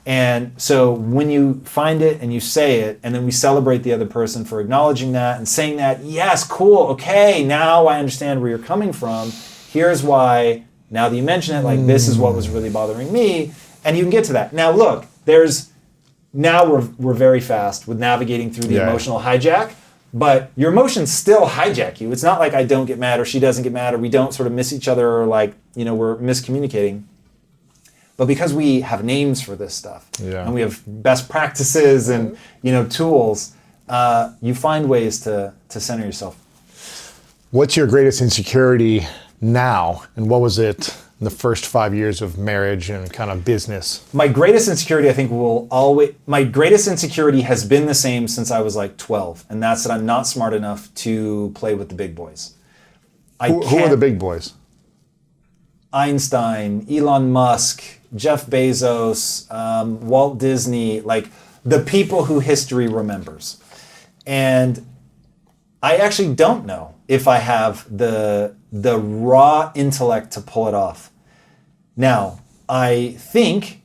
And so when you find it and you say it, and then we celebrate the other person for acknowledging that and saying that, yes, cool, okay, now I understand where you're coming from. Here's why, now that you mention it, like this is what was really bothering me, and you can get to that. Now look, now we're very fast with navigating through the emotional hijack, but your emotions still hijack you. It's not like I don't get mad or she doesn't get mad or we don't sort of miss each other or like, we're miscommunicating. But because we have names for this stuff and we have best practices and, tools, you find ways to center yourself. What's your greatest insecurity now? And what was it in the first 5 years of marriage and kind of business? My greatest insecurity, I think, my greatest insecurity has been the same since I was like 12. And that's that I'm not smart enough to play with the big boys. Who are the big boys? Einstein, Elon Musk, Jeff Bezos, Walt Disney, like the people who history remembers. And I actually don't know if I have the raw intellect to pull it off. Now, I think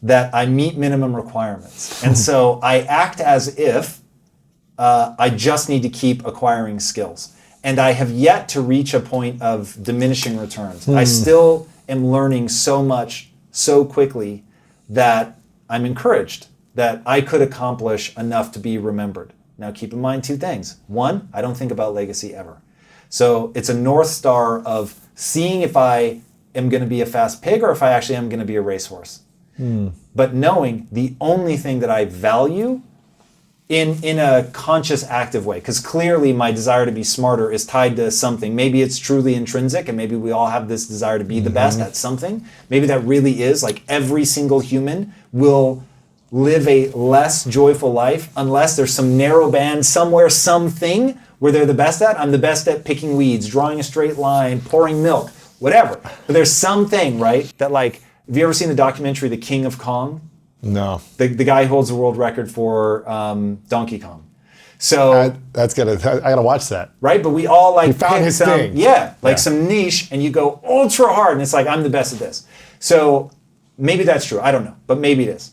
that I meet minimum requirements. And so I act as if I just need to keep acquiring skills. And I have yet to reach a point of diminishing returns. I still am learning so much so quickly that I'm encouraged that I could accomplish enough to be remembered. Now keep in mind two things. One, I don't think about legacy ever. So it's a North Star of seeing if I am going to be a fast pig or if I actually am going to be a racehorse. But knowing the only thing that I value in a conscious, active way, because clearly my desire to be smarter is tied to something. Maybe it's truly intrinsic, and maybe we all have this desire to be the best at something. Maybe that really is, like every single human will live a less joyful life unless there's some narrow band somewhere, something where they're the best at. I'm the best at picking weeds, drawing a straight line, pouring milk, whatever. But there's something, right, that like, have you ever seen the documentary The King of Kong? No. The guy who holds the world record for Donkey Kong. So I gotta watch that. right, but we all like He found pick his some, thing. some niche, and you go ultra hard, and it's like I'm the best at this. So maybe that's true. I don't know, but maybe it is.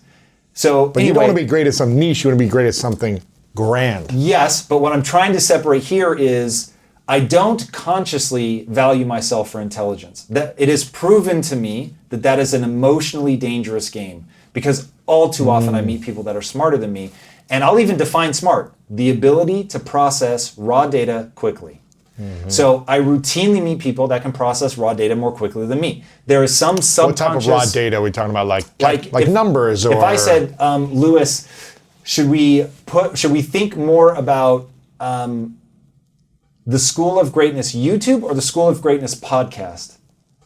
So But you don't want to be great at some niche. You want to be great at something grand. yes, but what I'm trying to separate here is I don't consciously value myself for intelligence. That it is proven to me that that is an emotionally dangerous game because all too often I meet people that are smarter than me, and I'll even define smart: the ability to process raw data quickly. So I routinely meet people that can process raw data more quickly than me. There is some subconscious. What type of raw data are we talking about? Like if, numbers, or if I said, Lewis, should we think more about the School of Greatness YouTube or the School of Greatness podcast?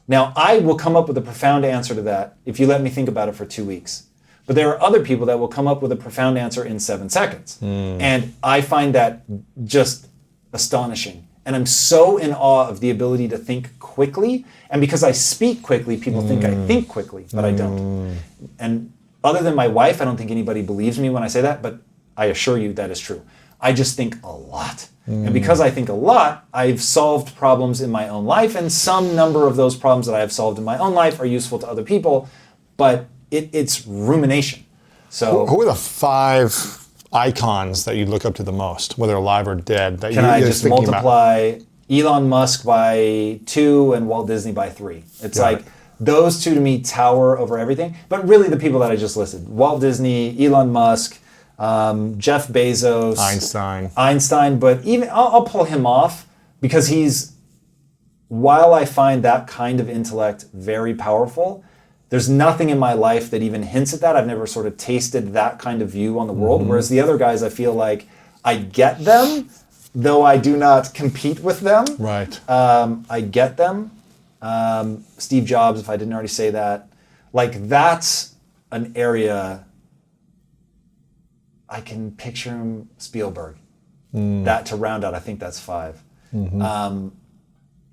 Now, I will come up with a profound answer to that if you let me think about it for 2 weeks. But there are other people that will come up with a profound answer in 7 seconds. And I find that just astonishing. And I'm so in awe of the ability to think quickly. And because I speak quickly, people think I think quickly, but I don't. And other than my wife, I don't think anybody believes me when I say that, but I assure you that is true. I just think a lot. And because I think a lot, I've solved problems in my own life, and some number of those problems that I have solved in my own life are useful to other people, but it's rumination. So who are the 5 icons that you look up to the most, whether alive or dead? That can you're I just thinking multiply Elon Musk by 2 and Walt Disney by 3? It's Got like it. those two to me tower over everything. But really the people that I just listed: Walt Disney, Elon Musk, Jeff Bezos, Einstein. But even I'll pull him off because while I find that kind of intellect very powerful, there's nothing in my life that even hints at that. I've never sort of tasted that kind of view on the world. Whereas the other guys, I feel like I get them, though I do not compete with them. Right. I get them. Steve Jobs, if I didn't already say that. Like, that's an area I can picture him. Spielberg. That to round out, I think that's 5.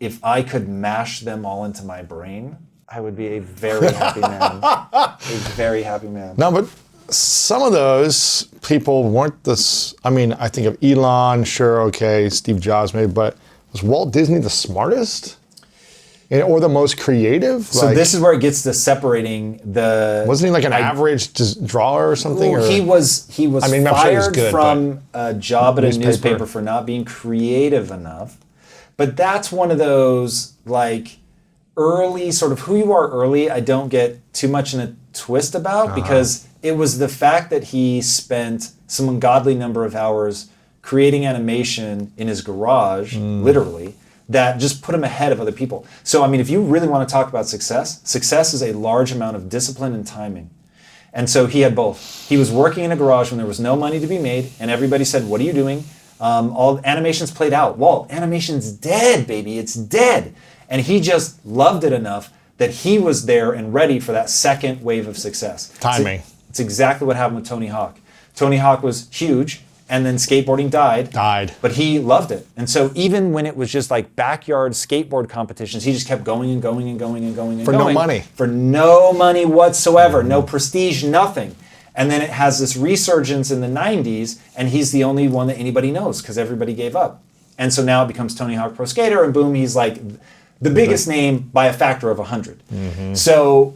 If I could mash them all into my brain, I would be a very happy man. A very happy man. No, but some of those people weren't this. I mean, I think of Elon, sure, okay, Steve Jobs maybe, but was Walt Disney the smartest? Or the most creative? So this is where it gets to separating the... Wasn't he like an average drawer or something? Ooh, he was I mean, I'm sure he was fired good, from a job at a newspaper for not being creative enough. But that's one of those, like, early, sort of who you are early, I don't get too much in a twist about, because it was the fact that he spent some ungodly number of hours creating animation in his garage, literally, that just put him ahead of other people. So, I mean, if you really want to talk about success is a large amount of discipline and timing. And so he had both. He was working in a garage when there was no money to be made, and everybody said, "What are you doing?" All animation's played out. Walt, animation's dead, baby. It's dead. And he just loved it enough that he was there and ready for that second wave of success. Timing. It's exactly what happened with Tony Hawk. Tony Hawk was huge, and then skateboarding died. But he loved it. And so even when it was just like backyard skateboard competitions, he just kept going and going and going and going and For going. no money. For no money whatsoever. No prestige, nothing. And then it has this resurgence in the 90s, and he's the only one that anybody knows because everybody gave up. And so now it becomes Tony Hawk Pro Skater, and boom, he's like the biggest name by a factor of 100. So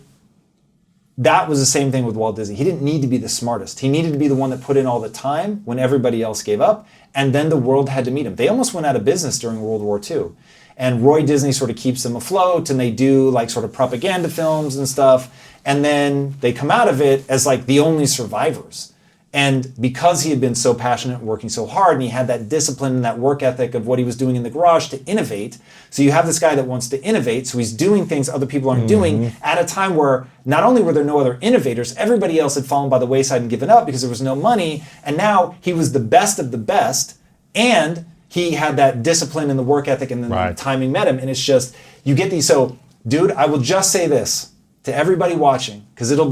that was the same thing with Walt Disney. He didn't need to be the smartest. He needed to be the one that put in all the time when everybody else gave up, and then the world had to meet him. They almost went out of business during World War II. And Roy Disney sort of keeps them afloat, and they do like sort of propaganda films and stuff, and then they come out of it as like the only survivors. And because he had been so passionate and working so hard, and he had that discipline and that work ethic of what he was doing in the garage to innovate. So you have this guy that wants to innovate, so he's doing things other people aren't doing at a time where not only were there no other innovators, everybody else had fallen by the wayside and given up because there was no money, and now he was the best of the best, and he had that discipline and the work ethic, and then the timing met him, and it's just, you get these. So, dude, I will just say this to everybody watching, because this will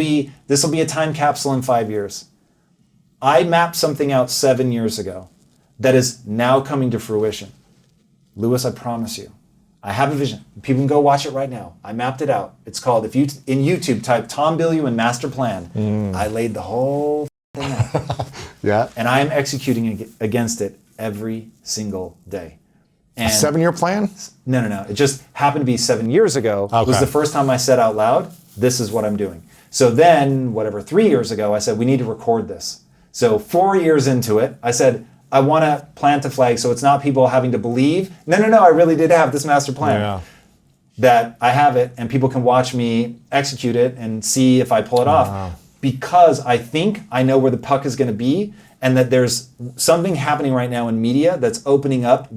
be a time capsule in 5 years. I mapped something out 7 years ago that is now coming to fruition. Lewis, I promise you, I have a vision. People can go watch it right now. I mapped it out. It's called, if you in YouTube type Tom Bilyeu and master plan, I laid the whole thing out. Yeah. And I am executing against it every single day. And a 7-year plan? No. It just happened to be 7 years ago. It was the first time I said out loud, this is what I'm doing. So then, 3 years ago, I said, we need to record this. So 4 years into it, I said, I want to plant a flag so it's not people having to believe, no, I really did have this master plan. Yeah. That I have it, and people can watch me execute it and see if I pull it off. Because I think I know where the puck is going to be, and that there's something happening right now in media that's opening up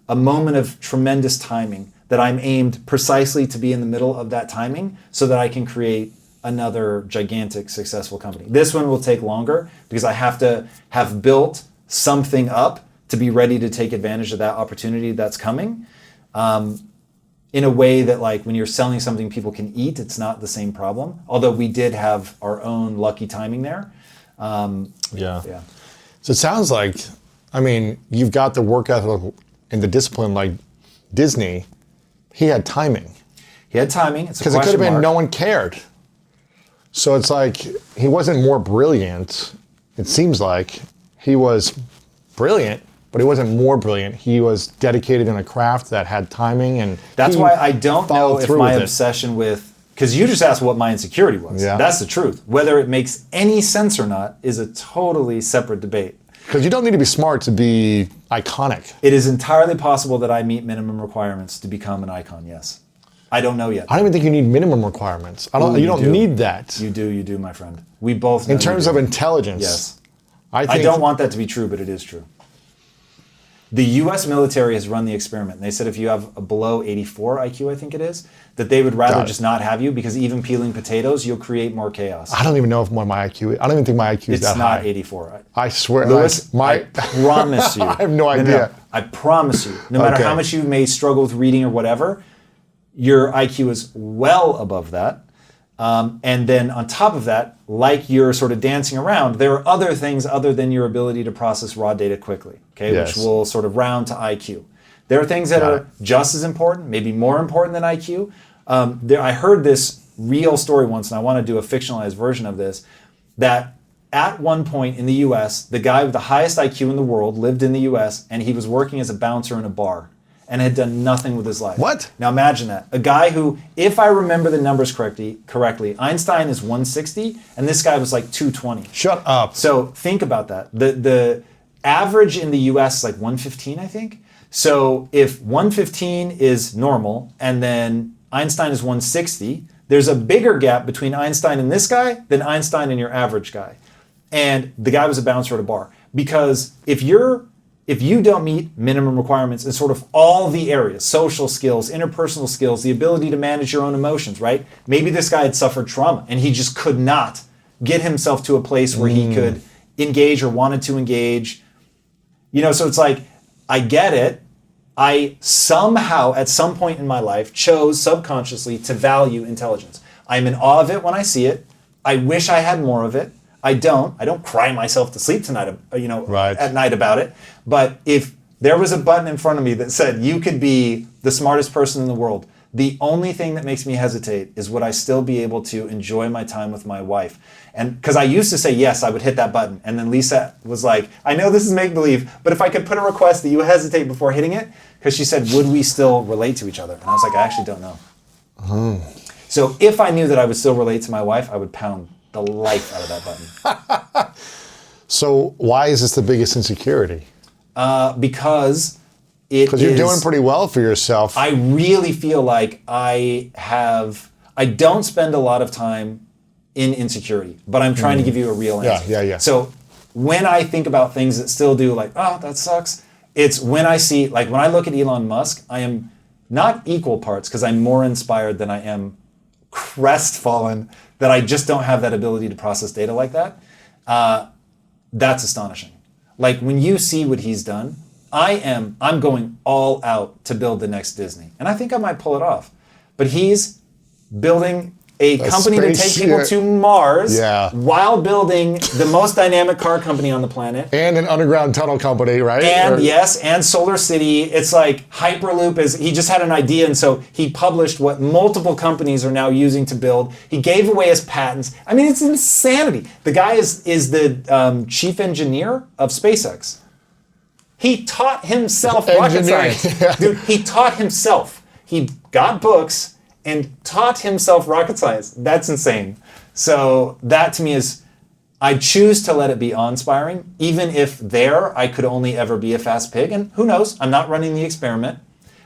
a moment of tremendous timing, that I'm aimed precisely to be in the middle of that timing so that I can create another gigantic successful company. This one will take longer because I have to have built something up to be ready to take advantage of that opportunity that's coming. In a way that, like, when you're selling something people can eat, it's not the same problem. Although we did have our own lucky timing there. Yeah. So it sounds like, you've got the work ethic and the discipline like Disney. He had timing. It's because it could have been no one cared. So it's like he wasn't more brilliant. It seems like he was brilliant, but he wasn't more brilliant. He was dedicated in a craft that had timing, and that's why I don't know if my obsession with, because you just asked what my insecurity was. Yeah. That's the truth. Whether it makes any sense or not is a totally separate debate. Because you don't need to be smart to be iconic. It is entirely possible that I meet minimum requirements to become an icon, yes. I don't know yet. I don't even think you need minimum requirements. You don't need that. You do, my friend. We both know. In terms of intelligence. Yes. I don't want that to be true, but it is true. The US military has run the experiment. And they said if you have a below 84 IQ, I think it is, that they would rather just not have you, because even peeling potatoes, you'll create more chaos. I don't even know if what my IQ is. I don't even think my IQ is that high. It's not 84. I swear. Lewis, I promise you. I have no idea. No, I promise you. No matter how much you may struggle with reading or whatever, your IQ is well above that. And then on top of that, like you're sort of dancing around, there are other things other than your ability to process raw data quickly, which will sort of round to IQ. There are things that are just as important, maybe more important than IQ. I heard this real story once, and I want to do a fictionalized version of this, that at one point in the US, the guy with the highest IQ in the world lived in the US, and he was working as a bouncer in a bar and had done nothing with his life. What? Now imagine that. A guy who, if I remember the numbers correctly, Einstein is 160, and this guy was like 220. Shut up. So think about that. The average in the US is like 115, I think. So if 115 is normal, and then Einstein is 160, there's a bigger gap between Einstein and this guy than Einstein and your average guy. And the guy was a bouncer at a bar. Because if you don't meet minimum requirements in sort of all the areas, social skills, interpersonal skills, the ability to manage your own emotions, right? Maybe this guy had suffered trauma and he just could not get himself to a place where he could engage or wanted to engage. So it's like, I get it. I somehow, at some point in my life, chose subconsciously to value intelligence. I'm in awe of it when I see it. I wish I had more of it. I don't cry myself to sleep tonight, at night about it. But if there was a button in front of me that said you could be the smartest person in the world, the only thing that makes me hesitate is would I still be able to enjoy my time with my wife? And because I used to say yes, I would hit that button. And then Lisa was like, I know this is make-believe, but if I could put a request that you hesitate before hitting it, because she said, would we still relate to each other? And I was like, I actually don't know. So if I knew that I would still relate to my wife, I would pound the life out of that button. So why is this the biggest insecurity? Because Because you're doing pretty well for yourself. I really feel like I don't spend a lot of time in insecurity, but I'm trying to give you a real answer. Yeah. So when I think about things that still do like, oh, that sucks, it's when I see, like when I look at Elon Musk, I am not equal parts because I'm more inspired than I am crestfallen that I just don't have that ability to process data like that. That's astonishing. Like when you see what he's done, I'm going all out to build the next Disney. And I think I might pull it off. But he's building a company to take people to Mars while building the most dynamic car company on the planet. And an underground tunnel company, right? And and Solar City. It's like Hyperloop he just had an idea, and so he published what multiple companies are now using to build. He gave away his patents. I mean, it's insanity. The guy is the chief engineer of SpaceX. He taught himself rocket science. Dude, he taught himself. He got books and taught himself rocket science. That's insane. So that to me is, I choose to let it be awe-inspiring, even if I could only ever be a fast pig. And who knows, I'm not running the experiment.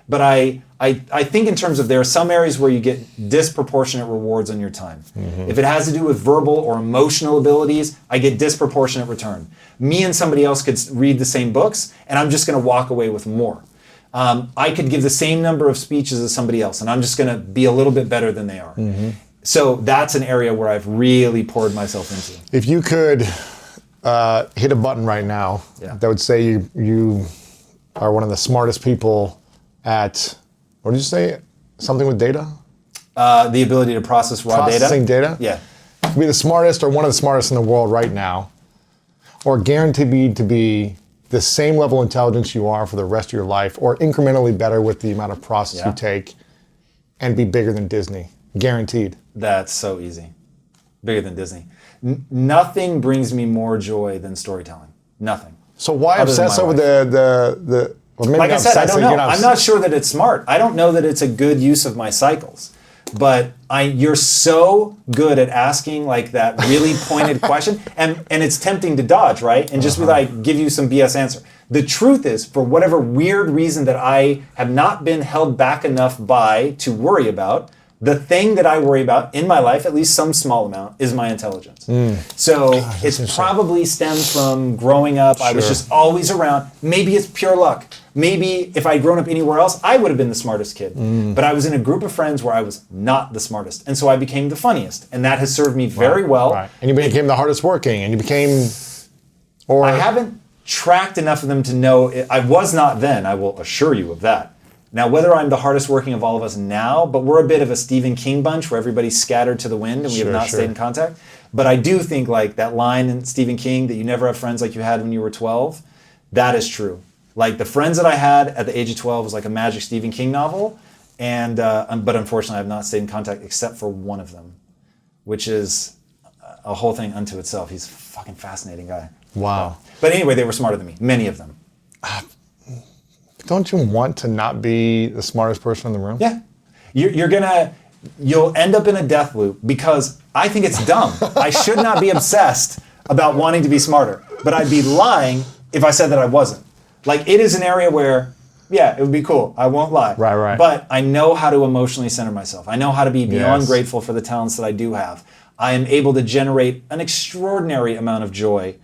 But I think in terms of there are some areas where you get disproportionate rewards on your time. If it has to do with verbal or emotional abilities, I get disproportionate return. Me and somebody else could read the same books, and I'm just gonna walk away with more. I could give the same number of speeches as somebody else, and I'm just going to be a little bit better than they are. So that's an area where I've really poured myself into. If you could hit a button right now that would say you are one of the smartest people at, what did you say? Something with data? The ability to process raw data. Processing data? Yeah. Be the smartest or one of the smartest in the world right now, or guaranteed to be the same level of intelligence you are for the rest of your life, or incrementally better with the amount of process you take, and be bigger than Disney. Guaranteed. That's so easy. Bigger than Disney. Nothing brings me more joy than storytelling. Nothing. So why obsess over the or maybe like I said, I don't know. I'm not sure that it's smart. I don't know that it's a good use of my cycles. But you're so good at asking like that really pointed question, and it's tempting to dodge, right? And just be like, give you some BS answer. The truth is, for whatever weird reason that I have not been held back enough by to worry about, the thing that I worry about in my life, at least some small amount, is my intelligence. So it probably stems from growing up. I was just always around. Maybe it's pure luck. Maybe if I'd grown up anywhere else, I would have been the smartest kid. But I was in a group of friends where I was not the smartest. And so I became the funniest. And that has served me very well. Right. And you became the hardest working. And you became... I haven't tracked enough of them to know. I was not then, I will assure you of that. Now, whether I'm the hardest working of all of us now, but we're a bit of a Stephen King bunch where everybody's scattered to the wind and we have not stayed in contact. But I do think like that line in Stephen King that you never have friends like you had when you were 12, that is true. Like the friends that I had at the age of 12 was like a magic Stephen King novel. And but unfortunately, I have not stayed in contact except for one of them, which is a whole thing unto itself. He's a fucking fascinating guy. Wow. But anyway, they were smarter than me, many of them. Don't you want to not be the smartest person in the room? Yeah. You'll end up in a death loop because I think it's dumb. I should not be obsessed about wanting to be smarter, but I'd be lying if I said that I wasn't. Like it is an area where, yeah, it would be cool. I won't lie. Right. But I know how to emotionally center myself. I know how to be beyond grateful for the talents that I do have. I am able to generate an extraordinary amount of joy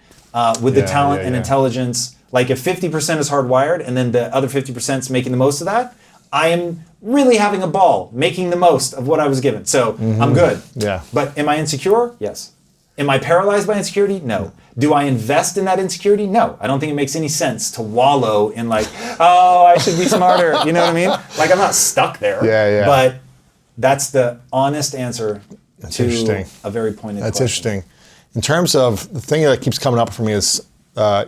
with the talent and intelligence. Like if 50% is hardwired and then the other 50% is making the most of that, I am really having a ball making the most of what I was given. So I'm good. Yeah. But am I insecure? Yes. Am I paralyzed by insecurity? No. Do I invest in that insecurity? No. I don't think it makes any sense to wallow in like, oh, I should be smarter. You know what I mean? Like I'm not stuck there. Yeah. But that's the honest answer to a very pointed question. That's interesting. In terms of the thing that keeps coming up for me is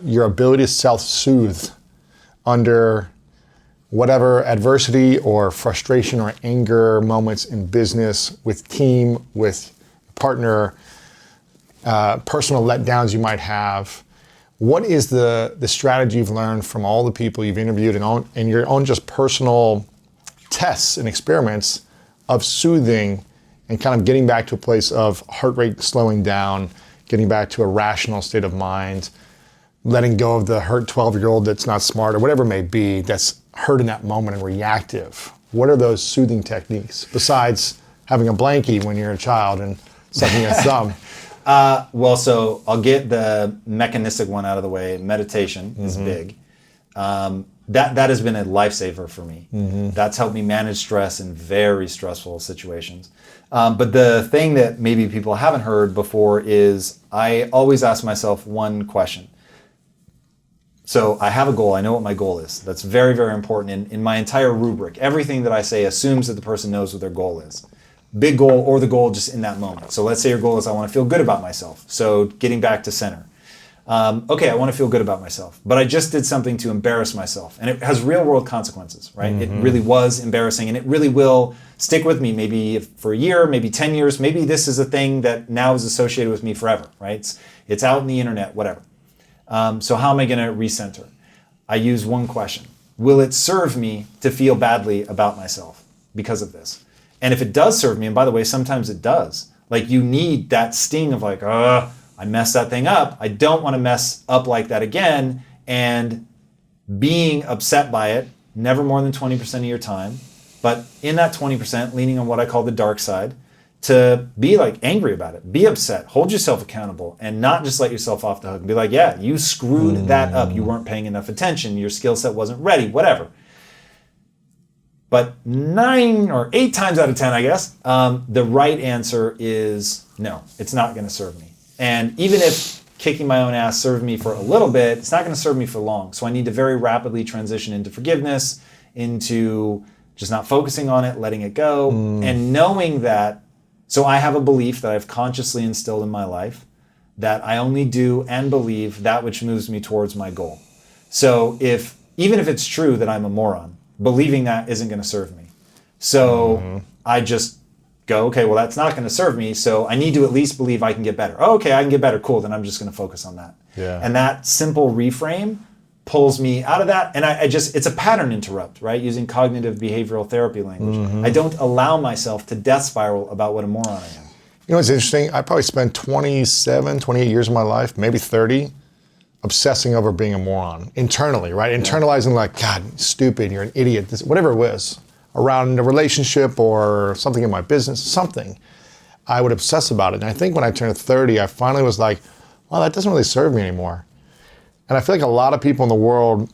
your ability to self-soothe under whatever adversity or frustration or anger moments in business, with team, with partner, personal letdowns you might have. What is the strategy you've learned from all the people you've interviewed and your own just personal tests and experiments of soothing and kind of getting back to a place of heart rate slowing down, getting back to a rational state of mind, letting go of the hurt 12-year-old that's not smart or whatever it may be, that's hurt in that moment and reactive. What are those soothing techniques besides having a blankie when you're a child and sucking a thumb? Well, so I'll get the mechanistic one out of the way. Meditation is big. That has been a lifesaver for me. That's helped me manage stress in very stressful situations. But the thing that maybe people haven't heard before is I always ask myself one question. So I have a goal. I know what my goal is. That's very, very important in my entire rubric. Everything that I say assumes that the person knows what their goal is. Big goal or the goal just in that moment. So let's say your goal is I want to feel good about myself. So getting back to center. Okay, I want to feel good about myself, but I just did something to embarrass myself, and it has real world consequences, right? It really was embarrassing, and it really will stick with me maybe for a year, maybe 10 years, maybe this is a thing that now is associated with me forever, right? It's out in the internet, whatever. So how am I going to recenter? I use one question. Will it serve me to feel badly about myself because of this? And if it does serve me, and by the way, sometimes it does, like you need that sting of like, I messed that thing up. I don't want to mess up like that again. And being upset by it, never more than 20% of your time, but in that 20%, leaning on what I call the dark side, to be like angry about it, be upset, hold yourself accountable, and not just let yourself off the hook and be like, yeah, you screwed that up. You weren't paying enough attention. Your skill set wasn't ready, whatever. But 9 or 8 times out of 10, I guess, the right answer is no, it's not going to serve me. And even if kicking my own ass served me for a little bit, it's not going to serve me for long. So I need to very rapidly transition into forgiveness, into just not focusing on it, letting it go, and knowing that. So I have a belief that I've consciously instilled in my life that I only do and believe that which moves me towards my goal. So even if it's true that I'm a moron, believing that isn't going to serve me. So I just go, okay, well, that's not going to serve me. So I need to at least believe I can get better. Oh, okay, I can get better. Cool. Then I'm just going to focus on that. Yeah. And that simple reframe pulls me out of that. And it's a pattern interrupt, right? Using cognitive behavioral therapy language. I don't allow myself to death spiral about what a moron I am. You know what's interesting? I probably spent 27, 28 years of my life, maybe 30, obsessing over being a moron internally, right? Internalizing like, God, stupid, you're an idiot, this, whatever it was, around a relationship or something in my business, something. I would obsess about it. And I think when I turned 30, I finally was like, well, that doesn't really serve me anymore. And I feel like a lot of people in the world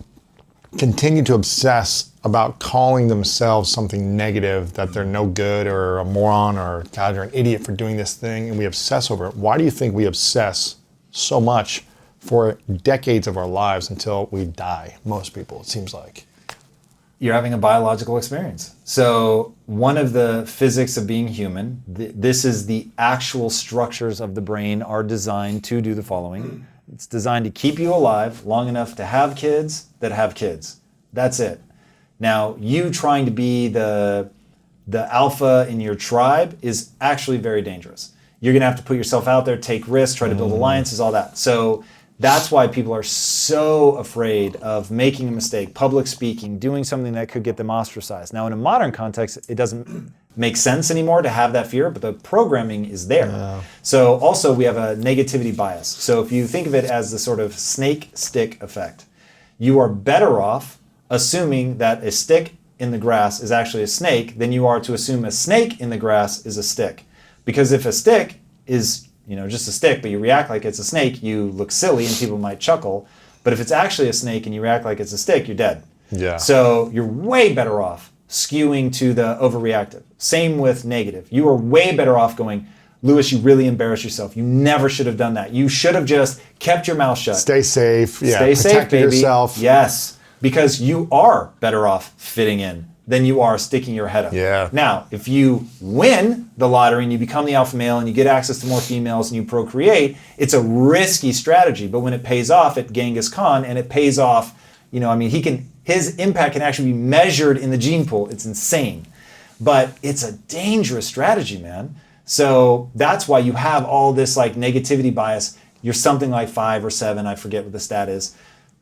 continue to obsess about calling themselves something negative, that they're no good or a moron or, God, you're an idiot for doing this thing, and we obsess over it. Why do you think we obsess so much for decades of our lives until we die? Most people, it seems like. You're having a biological experience. So one of the physics of being human, this is the actual structures of the brain are designed to do the following. It's designed to keep you alive long enough to have kids that have kids. That's it. Now, you trying to be the alpha in your tribe is actually very dangerous. You're gonna have to put yourself out there, take risks, try to build alliances, all that. So that's why people are so afraid of making a mistake, public speaking, doing something that could get them ostracized. Now, in a modern context, it doesn't make sense anymore to have that fear, but the programming is there. Yeah. So also we have a negativity bias. So if you think of it as the sort of snake stick effect, you are better off assuming that a stick in the grass is actually a snake than you are to assume a snake in the grass is a stick. Because if a stick is, just a stick, but you react like it's a snake, you look silly and people might chuckle. But if it's actually a snake and you react like it's a stick, you're dead. Yeah. So you're way better off skewing to the overreactive. Same with negative. You are way better off going, Lewis, you really embarrassed yourself. You never should have done that. You should have just kept your mouth shut. Stay safe. Yeah. Stay safe, baby. Yourself. Yes. Because you are better off fitting in than you are sticking your head up. Yeah. Now, if you win the lottery and you become the alpha male and you get access to more females and you procreate, it's a risky strategy. But when it pays off at Genghis Khan, and it pays off, his impact can actually be measured in the gene pool. It's insane. But it's a dangerous strategy, man. So that's why you have all this like negativity bias. You're something like 5 or 7, I forget what the stat is,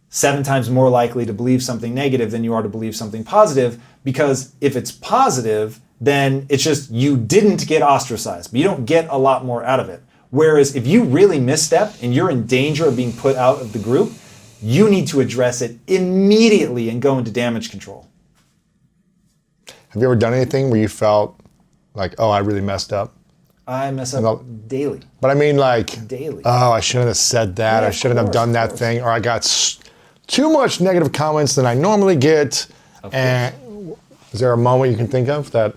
7 times more likely to believe something negative than you are to believe something positive, because if it's positive, then it's just you didn't get ostracized, but you don't get a lot more out of it. Whereas if you really misstep and you're in danger of being put out of the group, you need to address it immediately and go into damage control. Have you ever done anything where you felt like, oh, I really messed up? I mess up daily. But I mean, like, Daily. oh, I shouldn't have said that. Yeah, I shouldn't have done of that course. thing. Or I got too much negative comments than I normally get. And is there a moment you can think of that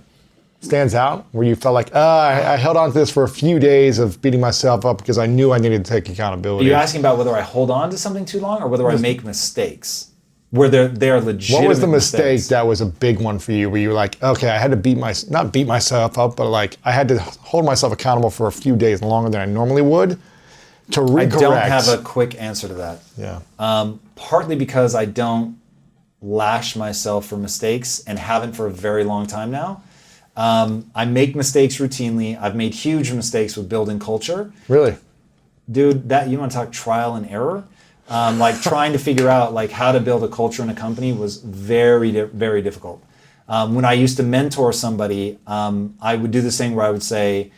stands out where you felt like, I held on to this for a few days of beating myself up because I knew I needed to take accountability? Are you asking about whether I hold on to something too long or whether I make mistakes? Where they're legitimate What was the mistake mistakes? that was a big one for you where you were like, okay, I had to not beat myself up, but like I had to hold myself accountable for a few days longer than I normally would to recorrect? I don't have a quick answer to that. Yeah. Partly because I don't lash myself for mistakes and haven't for a very long time now. I make mistakes routinely. I've made huge mistakes with building culture. Really? Dude, that you want to talk trial and error? Like trying to figure out like how to build a culture in a company was very, very difficult. When I used to mentor somebody, I would do this thing where I would say,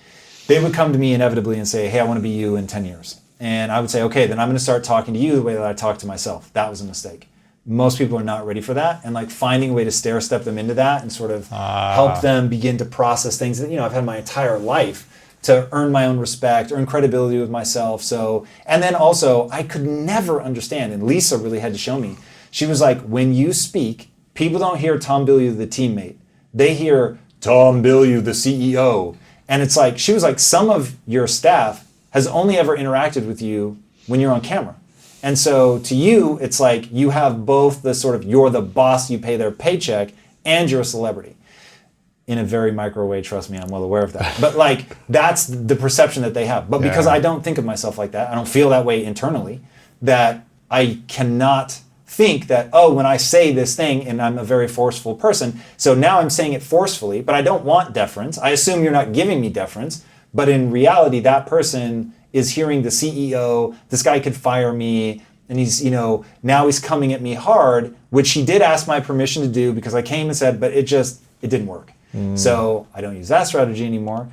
they would come to me inevitably and say, hey, I want to be you in 10 years. And I would say, okay, then I'm going to start talking to you the way that I talk to myself. That was a mistake. Most people are not ready for that. And like finding a way to stair step them into that and sort of help them begin to process things that, I've had my entire life to earn my own respect, earn credibility with myself. So, and then also I could never understand, and Lisa really had to show me. She was like, when you speak, people don't hear Tom Bilyeu, the teammate. They hear Tom Bilyeu, the CEO. And it's like, she was like, some of your staff has only ever interacted with you when you're on camera. And so to you, it's like you have both the sort of, you're the boss, you pay their paycheck, and you're a celebrity. In a very micro way, trust me, I'm well aware of that. But like, that's the perception that they have. But because I don't think of myself like that, I don't feel that way internally, that I cannot think that, oh, when I say this thing and I'm a very forceful person, so now I'm saying it forcefully, but I don't want deference. I assume you're not giving me deference, but in reality, that person is hearing the CEO, this guy could fire me, and he's, now he's coming at me hard, which he did ask my permission to do because I came and said, but it didn't work. So I don't use that strategy anymore.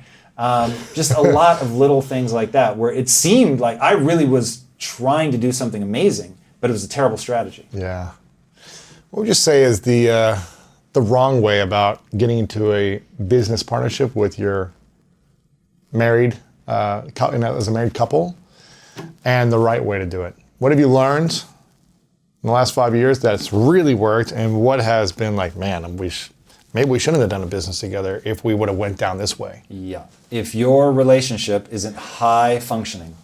Just a lot of little things like that where it seemed like I really was trying to do something amazing, but it was a terrible strategy. Yeah. What would you say is the wrong way about getting into a business partnership with your married, as a married couple, and the right way to do it? What have you learned in the last 5 years that's really worked, and what has been like, man, maybe we shouldn't have done a business together if we would have went down this way? Yeah. If your relationship isn't high functioning,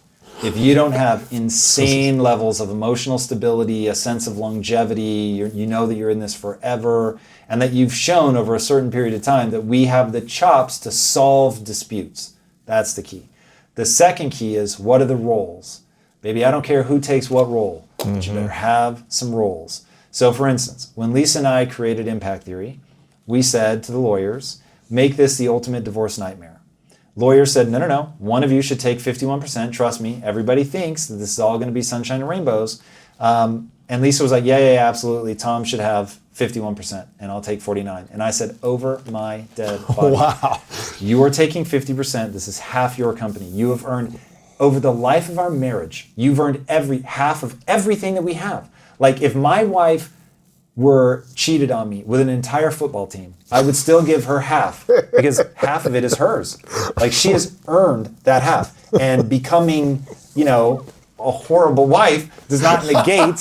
if you don't have insane levels of emotional stability, a sense of longevity, you know that you're in this forever, and that you've shown over a certain period of time that we have the chops to solve disputes. That's the key. The second key is, what are the roles? Baby, I don't care who takes what role, but you better have some roles. So for instance, when Lisa and I created Impact Theory, we said to the lawyers, make this the ultimate divorce nightmare. Lawyers said, no, one of you should take 51%. Trust me, everybody thinks that this is all going to be sunshine and rainbows. And Lisa was like, yeah, absolutely. Tom should have 51% and I'll take 49. And I said, over my dead body. Wow. You are taking 50%. This is half your company. You have earned, over the life of our marriage, you've earned half of everything that we have. Like if my wife were cheated on me with an entire football team, I would still give her half because half of it is hers. Like she has earned that half, and becoming, a horrible wife does not negate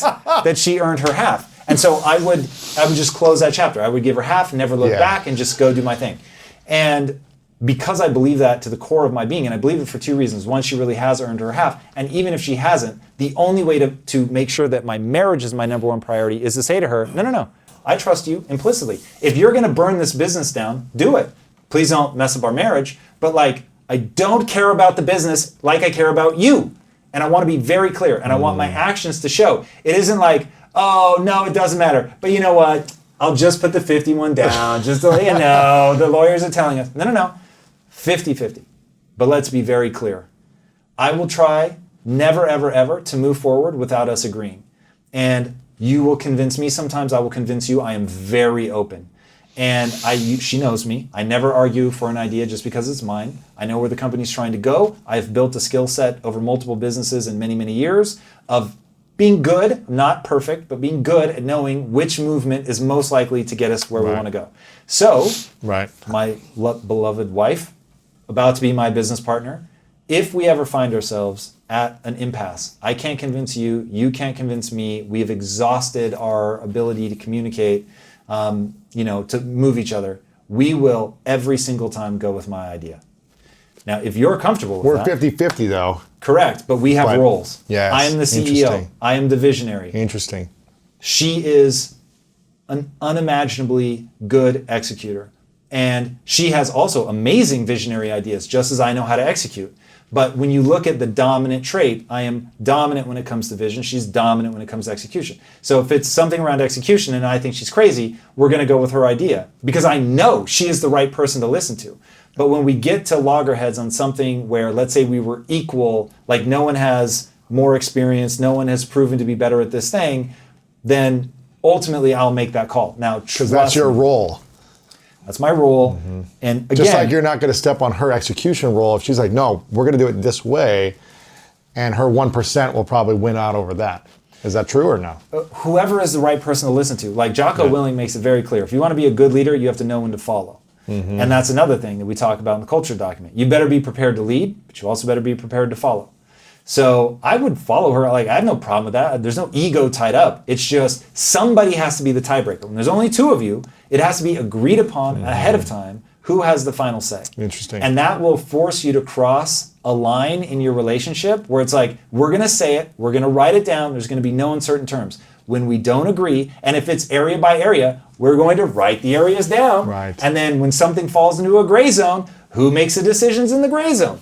that she earned her half. And so I would just close that chapter. I would give her half, never look back, and just go do my thing. And because I believe that to the core of my being, and I believe it for two reasons. One, she really has earned her half. And even if she hasn't, the only way to make sure that my marriage is my number one priority is to say to her, no, I trust you implicitly. If you're going to burn this business down, do it. Please don't mess up our marriage. But I don't care about the business like I care about you. And I want to be very clear. And I want my actions to show. It isn't like, oh, no, it doesn't matter. But you know what? I'll just put the 51 down just to let you know. The lawyers are telling us. No. 50-50. But let's be very clear. I will try never, ever, ever to move forward without us agreeing. And you will convince me. Sometimes I will convince you. I am very open. And she knows me. I never argue for an idea just because it's mine. I know where the company's trying to go. I've built a skill set over multiple businesses in many, many years of being good, not perfect, but being good at knowing which movement is most likely to get us where we want to go. So, my beloved wife, about to be my business partner, if we ever find ourselves at an impasse, I can't convince you, you can't convince me, we've exhausted our ability to communicate, to move each other, we will every single time go with my idea. Now, if you're comfortable with that... We're 50-50 though. Correct, but we have roles. Yes, I am the CEO. I am the visionary. Interesting. She is an unimaginably good executor. And she has also amazing visionary ideas, just as I know how to execute. But when you look at the dominant trait, I am dominant when it comes to vision. She's dominant when it comes to execution. So if it's something around execution and I think she's crazy, we're going to go with her idea because I know she is the right person to listen to. But when we get to loggerheads on something where, let's say we were equal, like no one has more experience, no one has proven to be better at this thing, then ultimately I'll make that call. Now, because that's your role. That's my role. Mm-hmm. And again, just like you're not going to step on her execution role if she's like, no, we're going to do it this way, and her 1% will probably win out over that. Is that true or no? Whoever is the right person to listen to. Like Jocko Willing makes it very clear. If you want to be a good leader, you have to know when to follow. Mm-hmm. And that's another thing that we talk about in the culture document. You better be prepared to lead, but you also better be prepared to follow. So I would follow her. Like I have no problem with that. There's no ego tied up. It's just somebody has to be the tiebreaker. When there's only two of you, it has to be agreed upon ahead of time who has the final say. Interesting. And that will force you to cross a line in your relationship where it's like, we're going to say it, we're going to write it down, there's going to be no uncertain terms. When we don't agree, and if it's area by area, we're going to write the areas down. Right. And then when something falls into a gray zone, who makes the decisions in the gray zone?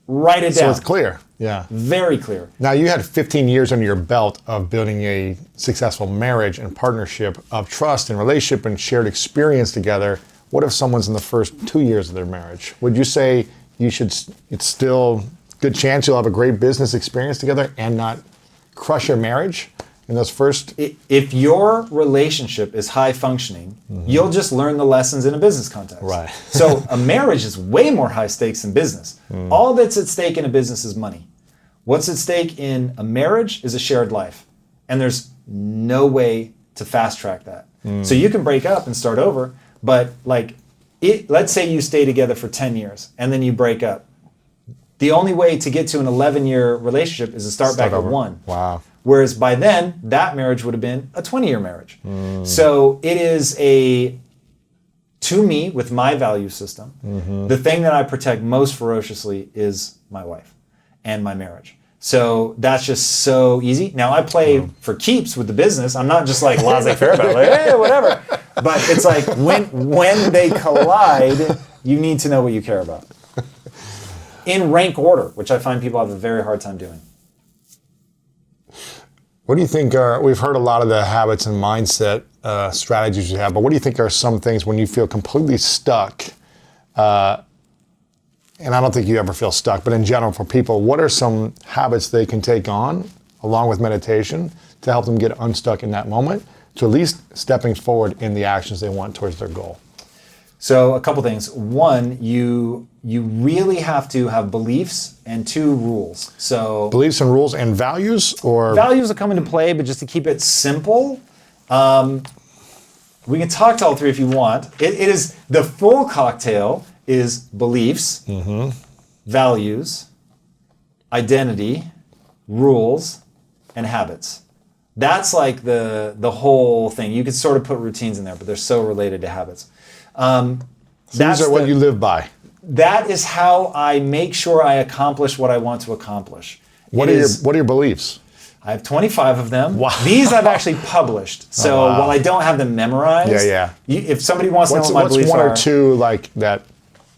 Write it down. So it's clear. Yeah. Very clear. Now, you had 15 years under your belt of building a successful marriage and partnership of trust and relationship and shared experience together. What if someone's in the first 2 years of their marriage? Would you say it's still good chance you'll have a great business experience together and not crush your marriage in those first? If your relationship is high functioning, you'll just learn the lessons in a business context. Right. So a marriage is way more high stakes than business. All that's at stake in a business is money. What's at stake in a marriage is a shared life. And there's no way to fast track that. So you can break up and start over, but let's say you stay together for 10 years and then you break up. The only way to get to an 11-year relationship is to start back at 1. Wow. Whereas by then, that marriage would have been a 20-year marriage. So it is to me, with my value system, the thing that I protect most ferociously is my wife and my marriage. So that's just so easy. Now I play for keeps with the business. I'm not just like laissez-faire about it, like, hey, whatever. But it's like when they collide, you need to know what you care about. In rank order, which I find people have a very hard time doing. What do you think we've heard a lot of the habits and mindset strategies you have, but what do you think are some things when you feel completely stuck? And I don't think you ever feel stuck, but in general for people, what are some habits they can take on along with meditation to help them get unstuck in that moment, to at least stepping forward in the actions they want towards their goal? So a couple things. One, you really have to have beliefs and 2 rules. So beliefs and rules and values, or values will come into play, but just to keep it simple, we can talk to all 3 if you want. It is the full cocktail is beliefs, values, identity, rules, and habits. That's like the whole thing. You could sort of put routines in there, but they're so related to habits. These are what you live by. That is how I make sure I accomplish what I want to accomplish. What are your beliefs? I have 25 of them. Wow. These I've actually published. So while I don't have them memorized, if somebody wants to know what my beliefs are, what's 1 or 2 like that?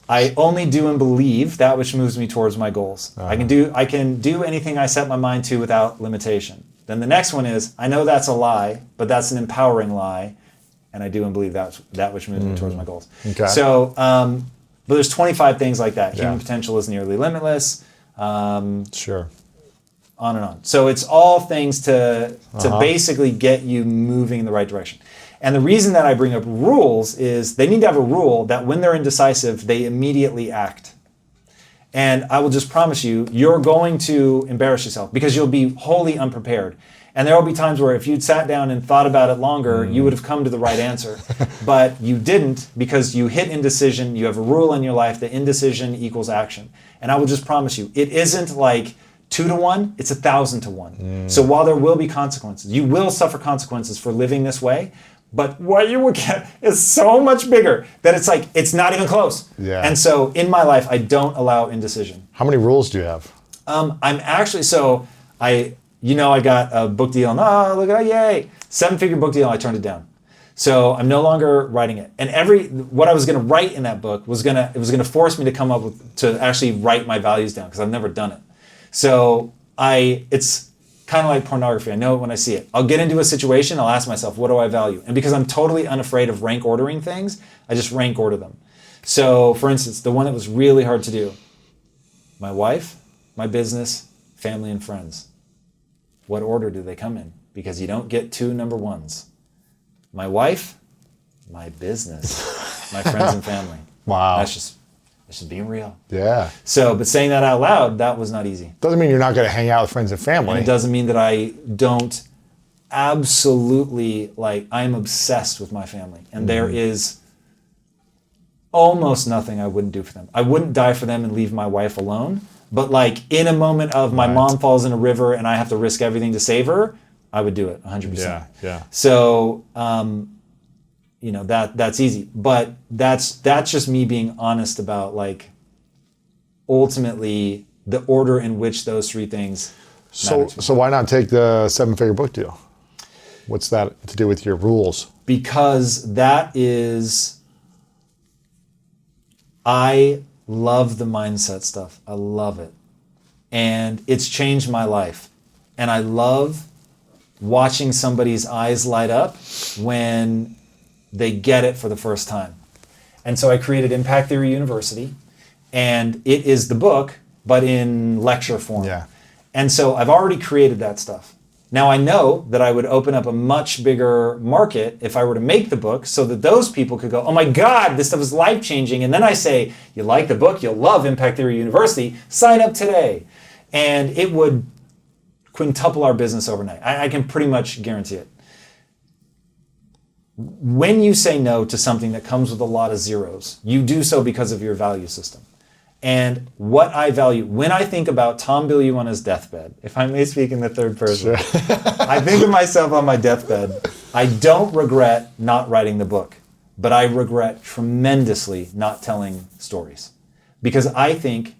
I only do and believe that which moves me towards my goals. I can do anything I set my mind to without limitation. Then the next one is, I know that's a lie, but that's an empowering lie, and I do and believe that which moves me towards my goals. Okay. So, but there's 25 things like that. Human potential is nearly limitless. Sure. On and on. So it's all things to basically get you moving in the right direction. And the reason that I bring up rules is they need to have a rule that when they're indecisive, they immediately act. And I will just promise you, you're going to embarrass yourself because you'll be wholly unprepared. And there will be times where if you'd sat down and thought about it longer, you would have come to the right answer. But you didn't because you hit indecision. You have a rule in your life that indecision equals action. And I will just promise you, it isn't like 2 to 1, it's 1,000 to 1. So while there will be consequences, you will suffer consequences for living this way, but what you will get is so much bigger that it's like, it's not even close. Yeah. And so in my life, I don't allow indecision. How many rules do you have? I'm actually, I got a book deal and look at that, yay. 7-figure book deal, I turned it down. So I'm no longer writing it. And what I was gonna write in that book was gonna force me to come up with, to actually write my values down because I've never done it. So it's kind of like pornography. I know it when I see it. I'll get into a situation, I'll ask myself, what do I value? And because I'm totally unafraid of rank ordering things, I just rank order them. So for instance, the one that was really hard to do, my wife, my business, family, and friends. What order do they come in? Because you don't get 2 number 1s. My wife, my business, my friends and family. Wow. That's just being real. Yeah. So, but saying that out loud, that was not easy. Doesn't mean you're not going to hang out with friends and family. And it doesn't mean that I don't absolutely, I'm obsessed with my family. And there is almost nothing I wouldn't do for them. I wouldn't die for them and leave my wife alone. But in a moment of my mom falls in a river and I have to risk everything to save her, I would do it 100%. Yeah. So, that's easy. But that's just me being honest about ultimately the order in which those 3 things matter to me. So why not take the 7-figure book deal? What's that to do with your rules? Because I love the mindset stuff. I love it. And it's changed my life. And I love watching somebody's eyes light up when they get it for the first time. And so I created Impact Theory University, and it is the book, but in lecture form. Yeah. And so I've already created that stuff. Now I know that I would open up a much bigger market if I were to make the book so that those people could go, oh my God, this stuff is life-changing. And then I say, you like the book, you'll love Impact Theory University, sign up today. And it would quintuple our business overnight. I can pretty much guarantee it. When you say no to something that comes with a lot of zeros, you do so because of your value system. And what I value, when I think about Tom Bilyeu on his deathbed, if I may speak in the third person, sure. I think of myself on my deathbed. I don't regret not writing the book, but I regret tremendously not telling stories. Because I think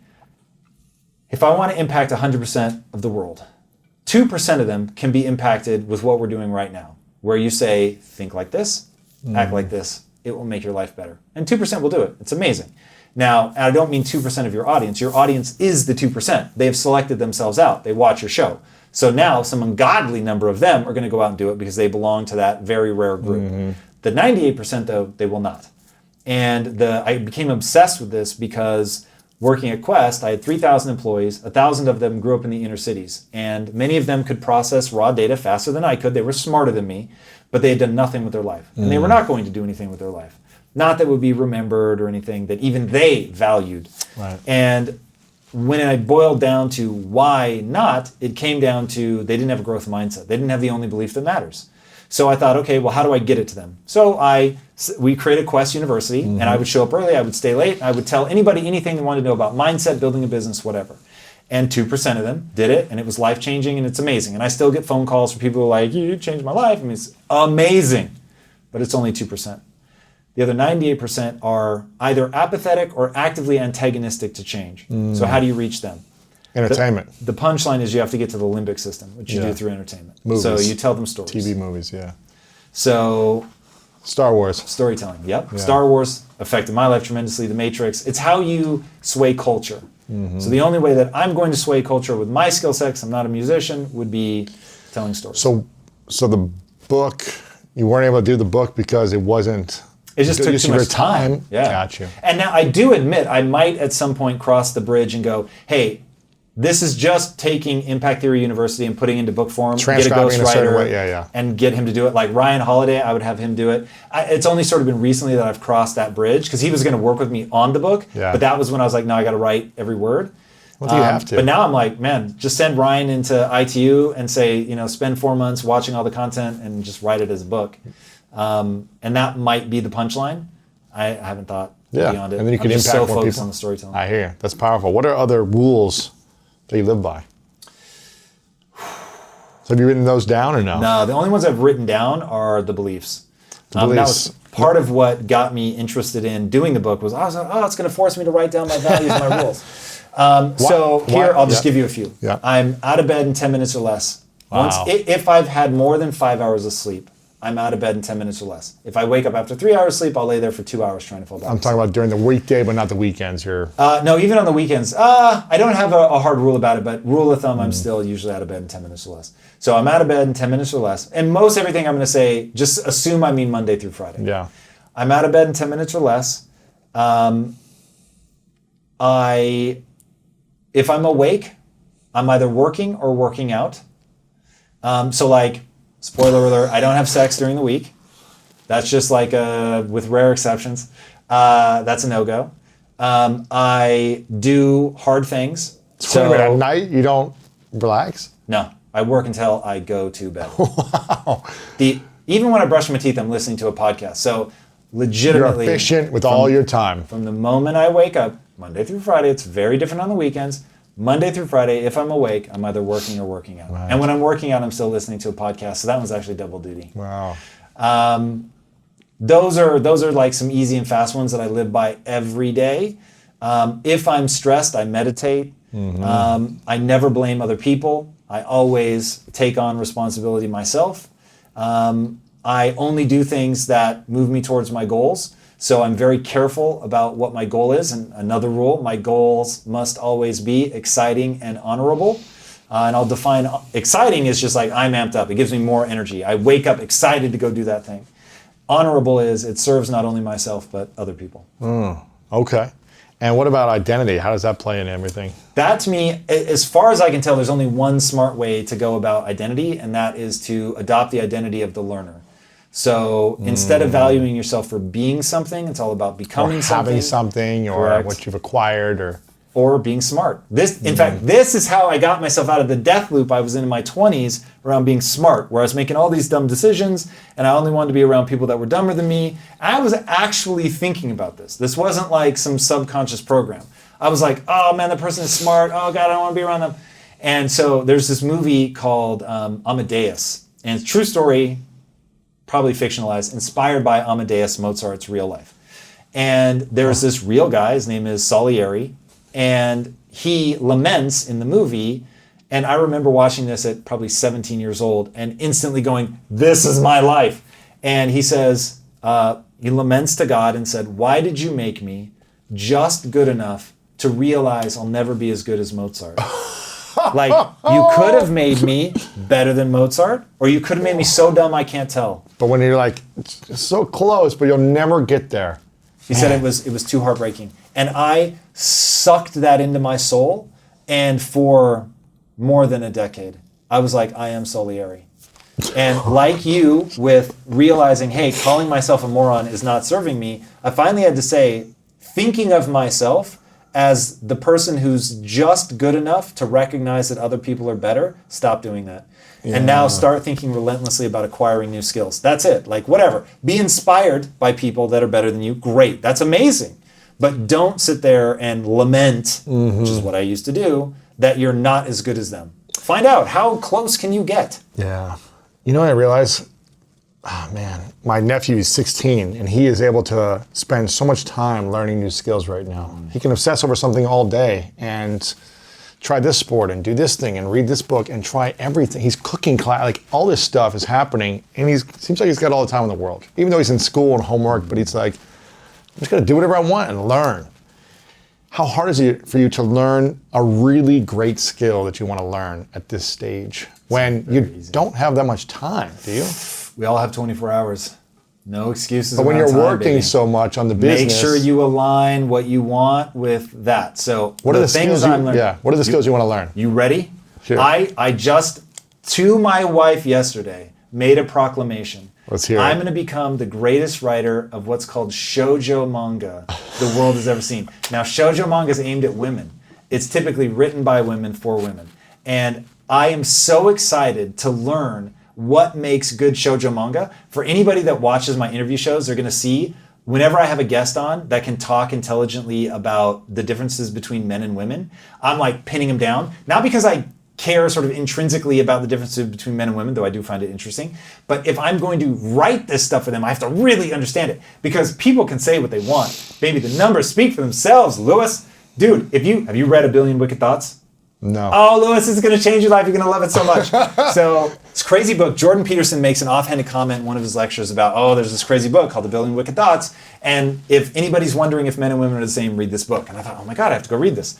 if I want to impact 100% of the world, 2% of them can be impacted with what we're doing right now, where you say, think like this, act like this, it will make your life better. And 2% will do it. It's amazing. Now, I don't mean 2% of your audience. Your audience is the 2%. They've selected themselves out. They watch your show. So now some ungodly number of them are going to go out and do it because they belong to that very rare group. Mm-hmm. The 98%, though, they will not. And I became obsessed with this because working at Quest, I had 3,000 employees. 1,000 of them grew up in the inner cities. And many of them could process raw data faster than I could. They were smarter than me, but they had done nothing with their life. And they were not going to do anything with their life. Not that would be remembered or anything that even they valued. Right. And when I boiled down to why not, it came down to they didn't have a growth mindset. They didn't have the only belief that matters. So I thought, okay, well, how do I get it to them? So we created Quest University, and I would show up early, I would stay late, I would tell anybody anything they wanted to know about mindset, building a business, whatever. And 2% of them did it, and it was life-changing, and it's amazing. And I still get phone calls from people who are like, you changed my life. I mean, it's amazing, but it's only 2%. The other 98% are either apathetic or actively antagonistic to change. So how do you reach them? Entertainment. The punchline is you have to get to the limbic system, which you do through entertainment. Movies. So you tell them stories. TV movies, yeah. So Star Wars. Storytelling, yep. Yeah. Star Wars affected my life tremendously. The Matrix. It's how you sway culture. So the only way that I'm going to sway culture with my skill set, 'cause I'm not a musician, would be telling stories. So the book, you weren't able to do the book because it wasn't... It just took too much time. Yeah. Got you. And now I do admit I might at some point cross the bridge and go, hey, This is just taking Impact Theory University and putting it into book form, get a Transcribing in a certain ghostwriter, way, yeah. and get him to do it. Like Ryan Holiday, I would have him do it. It's only sort of been recently that I've crossed that bridge because he was going to work with me on the book, but that was when I was like, no, I got to write every word. Well, you have to. But now I'm like, man, just send Ryan into ITU and say, you know, spend 4 months watching all the content and just write it as a book. And that might be the punchline. I haven't thought beyond it. And then you can I'm just impact so more focused people. on the storytelling. I hear you. That's powerful. What are other rules that you live by? So have you written those down or no? No, the only ones I've written down are the beliefs. That was part of what got me interested in doing the book was I was like, oh, it's going to force me to write down my values and my rules. So here, I'll just give you a few. Yeah. I'm out of bed in 10 minutes or less. Wow. If I've had more than 5 hours of sleep, I'm out of bed in 10 minutes or less. If I wake up after 3 hours sleep, I'll lay there for 2 hours trying to fall back. I'm talking about during the weekday, but not the weekends. No, even on the weekends. I don't have a hard rule about it, but rule of thumb, I'm still usually out of bed in 10 minutes or less. So I'm out of bed in 10 minutes or less. And most everything I'm going to say, just assume I mean Monday through Friday. Yeah. I'm out of bed in 10 minutes or less. If I'm awake, I'm either working or working out. So like, spoiler alert, I don't have sex during the week. That's just like, with rare exceptions, that's a no-go. I do hard things. So wait, at night you don't relax? No, I work until I go to bed. Wow. Even when I brush my teeth, I'm listening to a podcast. So legitimately, you're efficient with all your time. From the moment I wake up, Monday through Friday, it's very different on the weekends. Monday through Friday, if I'm awake, I'm either working or working out. Right. And when I'm working out, I'm still listening to a podcast. So that one's actually double duty. Wow. Those are like some easy and fast ones that I live by every day. If I'm stressed, I meditate. I never blame other people. I always take on responsibility myself. I only do things that move me towards my goals. So I'm very careful about what my goal is. And another rule, my goals must always be exciting and honorable. And I'll define exciting is just like I'm amped up. It gives me more energy. I wake up excited to go do that thing. Honorable is it serves not only myself, but other people. Okay. And what about identity? How does that play in everything? That to me, as far as I can tell, there's only one smart way to go about identity, and that is to adopt the identity of the learner. So instead of valuing yourself for being something, it's all about becoming something. Having something, or Correct. what you've acquired, or being smart. In fact, this is how I got myself out of the death loop I was in my 20s around being smart, where I was making all these dumb decisions, and I only wanted to be around people that were dumber than me. I was actually thinking about this. This wasn't like some subconscious program. I was like, oh man, that person is smart. Oh God, I don't want to be around them. And so there's this movie called Amadeus, and it's a true story, probably fictionalized, inspired by Amadeus Mozart's real life. And there's this real guy, his name is Salieri, and he laments in the movie, and I remember watching this at probably 17 years old and instantly going, this is my life. And he says, he laments to God and said, why did you make me just good enough to realize I'll never be as good as Mozart? Like, you could have made me better than Mozart, or you could have made me so dumb I can't tell. but when you're like, it's so close, but you'll never get there. He said it was too heartbreaking. And I sucked that into my soul, and for more than a decade, I was like, I am Salieri. And like you, with realizing, hey, calling myself a moron is not serving me, I finally had to say, thinking of myself as the person who's just good enough to recognize that other people are better, stop doing that. Yeah. And now start thinking relentlessly about acquiring new skills. That's it. Like, whatever. Be inspired by people that are better than you. Great. That's amazing. But don't sit there and lament, which is what I used to do, that you're not as good as them. Find out, how close can you get? Yeah. You know what I realized? Oh man, my nephew is 16 and he is able to spend so much time learning new skills right now. He can obsess over something all day and try this sport and do this thing and read this book and try everything. He's cooking class, like all this stuff is happening, and seems like he's got all the time in the world. Even though he's in school and homework, but he's like, I'm just gonna do whatever I want and learn. How hard is it for you to learn a really great skill that you want to learn at this stage when you don't have that much time, do you? We all have 24 hours. No excuses. But when around you're time, working baby. so much on the business, Make sure you align what you want with that. So what are the things skills I'm learning? Yeah. What are the skills you want to learn? You ready? Sure. I just, to my wife yesterday, made a proclamation. Let's hear it. I'm going to become the greatest writer of what's called shoujo manga the world has ever seen. Now, shoujo manga is aimed at women. It's typically written by women for women. And I am so excited to learn what makes good shoujo manga. For anybody that watches my interview shows, they're going to see whenever I have a guest on that can talk intelligently about the differences between men and women, I'm like pinning them down. Not because I care sort of intrinsically about the differences between men and women, though I do find it interesting. But if I'm going to write this stuff for them, I have to really understand it. Because people can say what they want. Baby, the numbers speak for themselves, Lewis. Dude, have you read A Billion Wicked Thoughts? No. Oh, Lewis, this is going to change your life. You're going to love it so much. So it's a crazy book. Jordan Peterson makes an offhanded comment in one of his lectures about, there's this crazy book called A Billion Wicked Thoughts. And if anybody's wondering if men and women are the same, read this book. And I thought, oh my God, I have to go read this.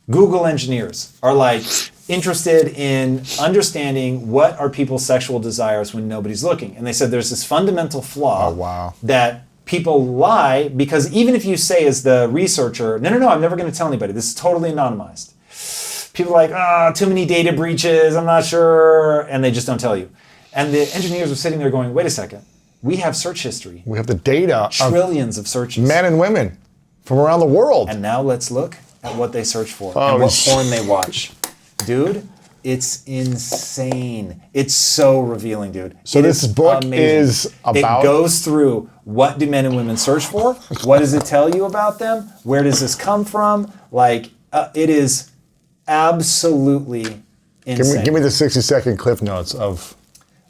Google engineers are like interested in understanding what are people's sexual desires when nobody's looking. And they said there's this fundamental flaw that people lie because even if you say as the researcher, no, I'm never going to tell anybody. This is totally anonymized. People are like, too many data breaches, I'm not sure, and they just don't tell you. And the engineers are sitting there going, wait a second, we have search history. We have the data Trillions of searches. Men and women from around the world. And now let's look at what they search for and what porn they watch. Dude, it's insane. It's so revealing, dude. So this book is about... It goes through what do men and women search for? What does it tell you about them? Where does this come from? Like, it is absolutely insane. Give me the 60-second cliff notes of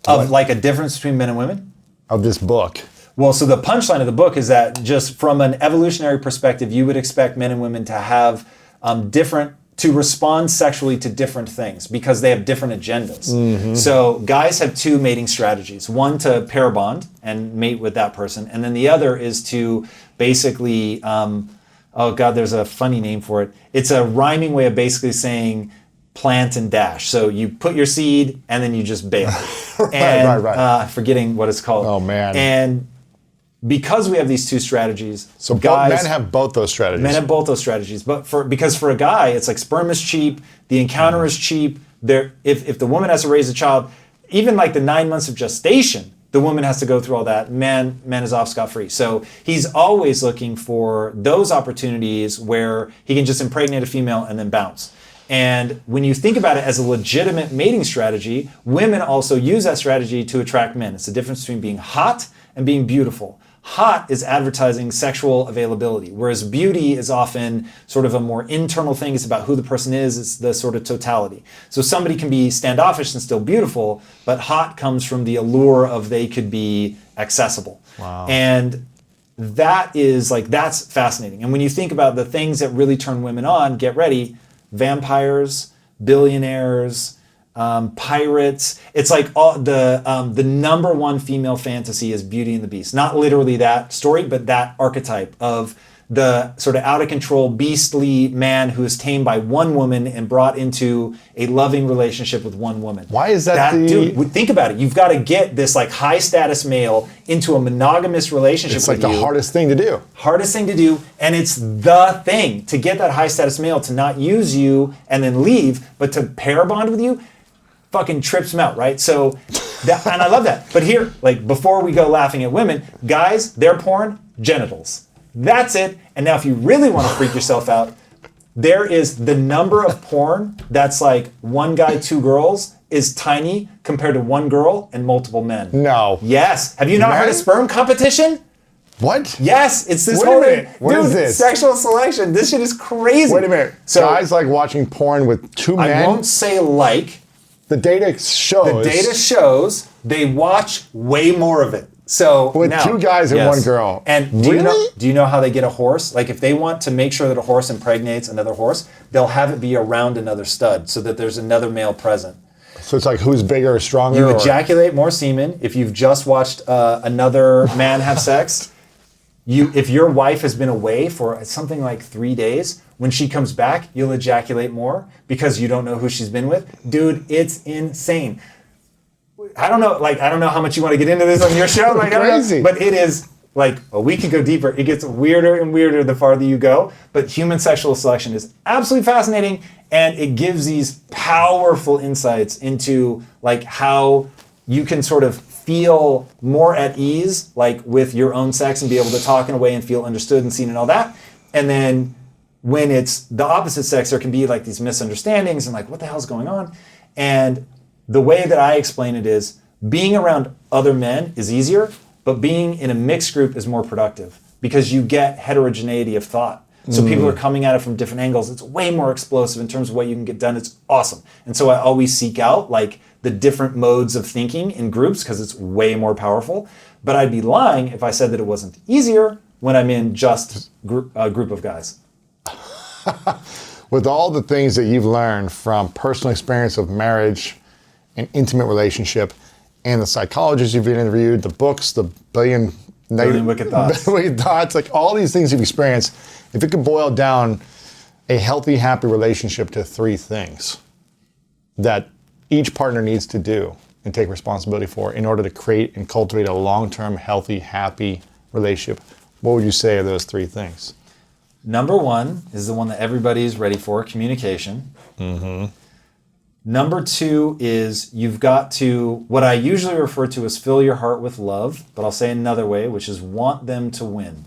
like a difference between men and women? Of this book. Well, so the punchline of the book is that just from an evolutionary perspective, you would expect men and women to have to respond sexually to different things because they have different agendas. Mm-hmm. So guys have two mating strategies. One to pair bond and mate with that person. And then the other is to basically, there's a funny name for it. It's a rhyming way of basically saying plant and dash. So you put your seed and then you just bail. Right. Forgetting what it's called. Oh, man. And because we have these two strategies, so guys, men have both those strategies. Men have both those strategies, but because for a guy, it's like sperm is cheap, the encounter is cheap. If the woman has to raise a child, even like the 9 months of gestation, the woman has to go through all that. Man is off scot-free. So he's always looking for those opportunities where he can just impregnate a female and then bounce. And when you think about it as a legitimate mating strategy, women also use that strategy to attract men. It's the difference between being hot and being beautiful. Hot is advertising sexual availability, whereas beauty is often sort of a more internal thing. It's about who the person is. It's the sort of totality. So somebody can be standoffish and still beautiful, but hot comes from the allure of they could be accessible. Wow. And that's fascinating. And when you think about the things that really turn women on, get ready, vampires, billionaires, pirates. It's like the number one female fantasy is Beauty and the Beast. Not literally that story, but that archetype of the sort of out of control, beastly man who is tamed by one woman and brought into a loving relationship with one woman. Why is that? Dude, think about it. You've got to get this like high status male into a monogamous relationship with you. It's like the hardest thing to do. Hardest thing to do, and it's the thing to get that high status male to not use you and then leave, but to pair bond with you. Fucking trips them out, right? So, and I love that. But here, like before we go laughing at women, guys, their porn, genitals. That's it. And now if you really want to freak yourself out, there is the number of porn that's like one guy, two girls is tiny compared to one girl and multiple men. No. Yes. Have you not heard of sperm competition? What? Yes, it's this Wait whole a minute. thing. What Dude, is this? Sexual selection. This shit is crazy. Wait a minute. So, guys like watching porn with two men? I won't say like. The data shows they watch way more of it. So with now, two guys and one girl. And do you know how they get a horse? Like if they want to make sure that a horse impregnates another horse, they'll have it be around another stud so that there's another male present. So it's like who's bigger or stronger? You ejaculate more semen if you've just watched another man have sex. If your wife has been away for something like 3 days, when she comes back, you'll ejaculate more because you don't know who she's been with. Dude, it's insane. I don't know how much you want to get into this on your show. Like, I don't know, Crazy. but it is like, we could go deeper. It gets weirder and weirder the farther you go. But human sexual selection is absolutely fascinating, and it gives these powerful insights into like how you can sort of feel more at ease, like with your own sex, and be able to talk in a way and feel understood and seen and all that. And then when it's the opposite sex, there can be like these misunderstandings and like, what the hell's going on? And the way that I explain it is, being around other men is easier, but being in a mixed group is more productive because you get heterogeneity of thought. So people are coming at it from different angles. It's way more explosive in terms of what you can get done. It's awesome. And so I always seek out like the different modes of thinking in groups because it's way more powerful. But I'd be lying if I said that it wasn't easier when I'm in just a group of guys. With all the things that you've learned from personal experience of marriage and intimate relationship, and the psychologists you've been interviewed, the books, the billion wicked thoughts. wicked thoughts, like all these things you've experienced, if it could boil down a healthy, happy relationship to 3 things that each partner needs to do and take responsibility for in order to create and cultivate a long-term, healthy, happy relationship, what would you say are those 3 things? Number 1 is the one that everybody's ready for, communication. Number 2 is you've got to, what I usually refer to as fill your heart with love, but I'll say another way, which is want them to win.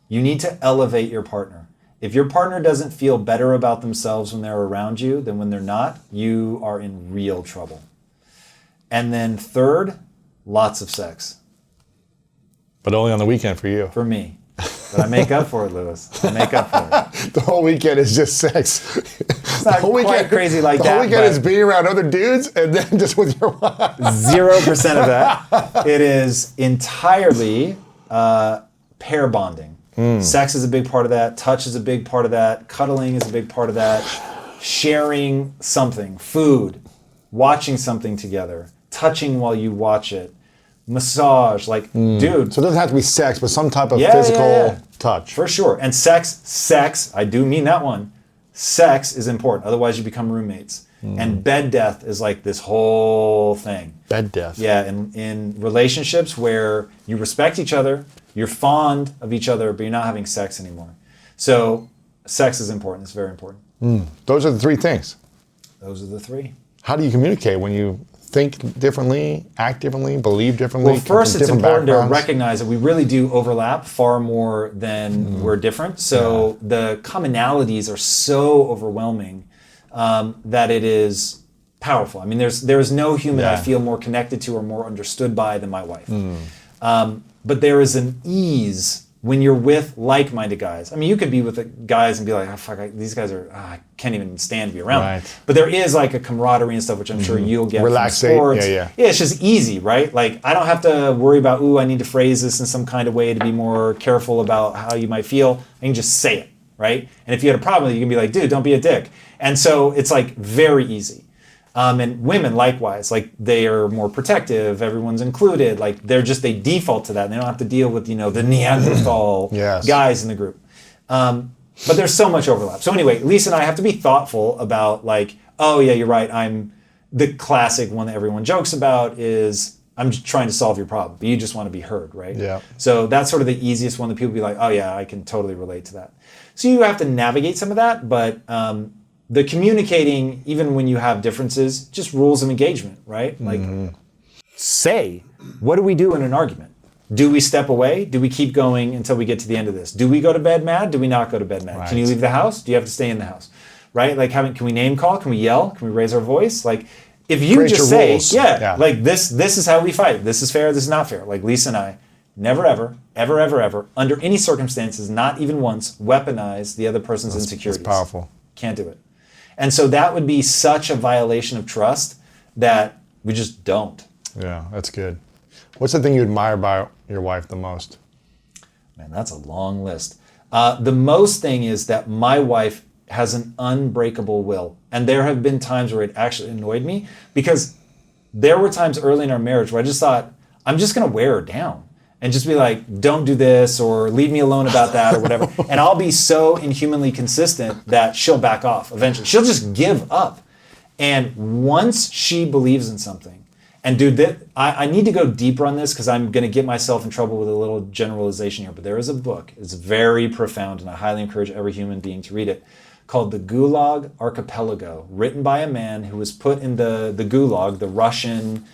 You need to elevate your partner. If your partner doesn't feel better about themselves when they're around you than when they're not, you are in real trouble. And then 3rd, lots of sex. But only on the weekend for you. For me. But I make up for it, Lewis. I make up for it. The whole weekend is just sex. It's not quite crazy like that. The whole weekend but is being around other dudes and then just with your wife. 0% of that. It is entirely pair bonding. Sex is a big part of that. Touch is a big part of that. Cuddling is a big part of that. Sharing something, food, watching something together, touching while you watch it, massage, like, dude. So it doesn't have to be sex, but some type of physical touch. For sure. And sex, I do mean that one. Sex is important. Otherwise you become roommates. And bed death is like this whole thing. Bed death. Yeah, in relationships where you respect each other, you're fond of each other, but you're not having sex anymore. So sex is important. It's very important. Those are the 3 things. Those are the 3. How do you communicate when you think differently, act differently, believe differently? Well, first it's different important to backgrounds? recognize that we really do overlap far more than we're different. So the commonalities are so overwhelming that it is powerful. I mean, there's no human I feel more connected to or more understood by than my wife. But there is an ease when you're with like-minded guys. I mean, you could be with the guys and be like, oh, fuck, these guys are, I can't even stand to be around. Right. But there is like a camaraderie and stuff, which I'm sure you'll get Relaxate. from sports. Yeah. Yeah, it's just easy, right? Like, I don't have to worry about, I need to phrase this in some kind of way to be more careful about how you might feel. I can just say it, right? And if you had a problem with it, you can be like, dude, don't be a dick. And so it's like very easy. And women likewise, like they are more protective, everyone's included, like they default to that. And they don't have to deal with, the Neanderthal guys in the group. But there's so much overlap. So anyway, Lisa and I have to be thoughtful about like, oh yeah, you're right. The classic one that everyone jokes about is I'm just trying to solve your problem, but you just want to be heard, right? Yeah. So that's sort of the easiest one that people be like, oh yeah, I can totally relate to that. So you have to navigate some of that, but the communicating, even when you have differences, just rules of engagement, right? Like, say, what do we do in an argument? Do we step away? Do we keep going until we get to the end of this? Do we go to bed mad? Do we not go to bed mad? Right. Can you leave the house? Do you have to stay in the house? Right? Like, can we name call? Can we yell? Can we raise our voice? Like, if you Create just your say, rules. like this is how we fight. This is fair. This is not fair. Like Lisa and I, never, ever, under any circumstances, not even once, weaponize the other person's insecurities. That's powerful. Can't do it. And so that would be such a violation of trust that we just don't. Yeah, that's good. What's the thing you admire about your wife the most? Man, that's a long list. The most thing is that my wife has an unbreakable will. And there have been times where it actually annoyed me because there were times early in our marriage where I just thought, I'm just going to wear her down and just be like, don't do this or leave me alone about that or whatever. And I'll be so inhumanly consistent that she'll back off eventually. She'll just give up. And once she believes in something And dude, I need to go deeper on this because I'm going to get myself in trouble with a little generalization here. But there is a book. It's very profound, and I highly encourage every human being to read it, called The Gulag Archipelago, written by a man who was put in the Gulag, the Russian,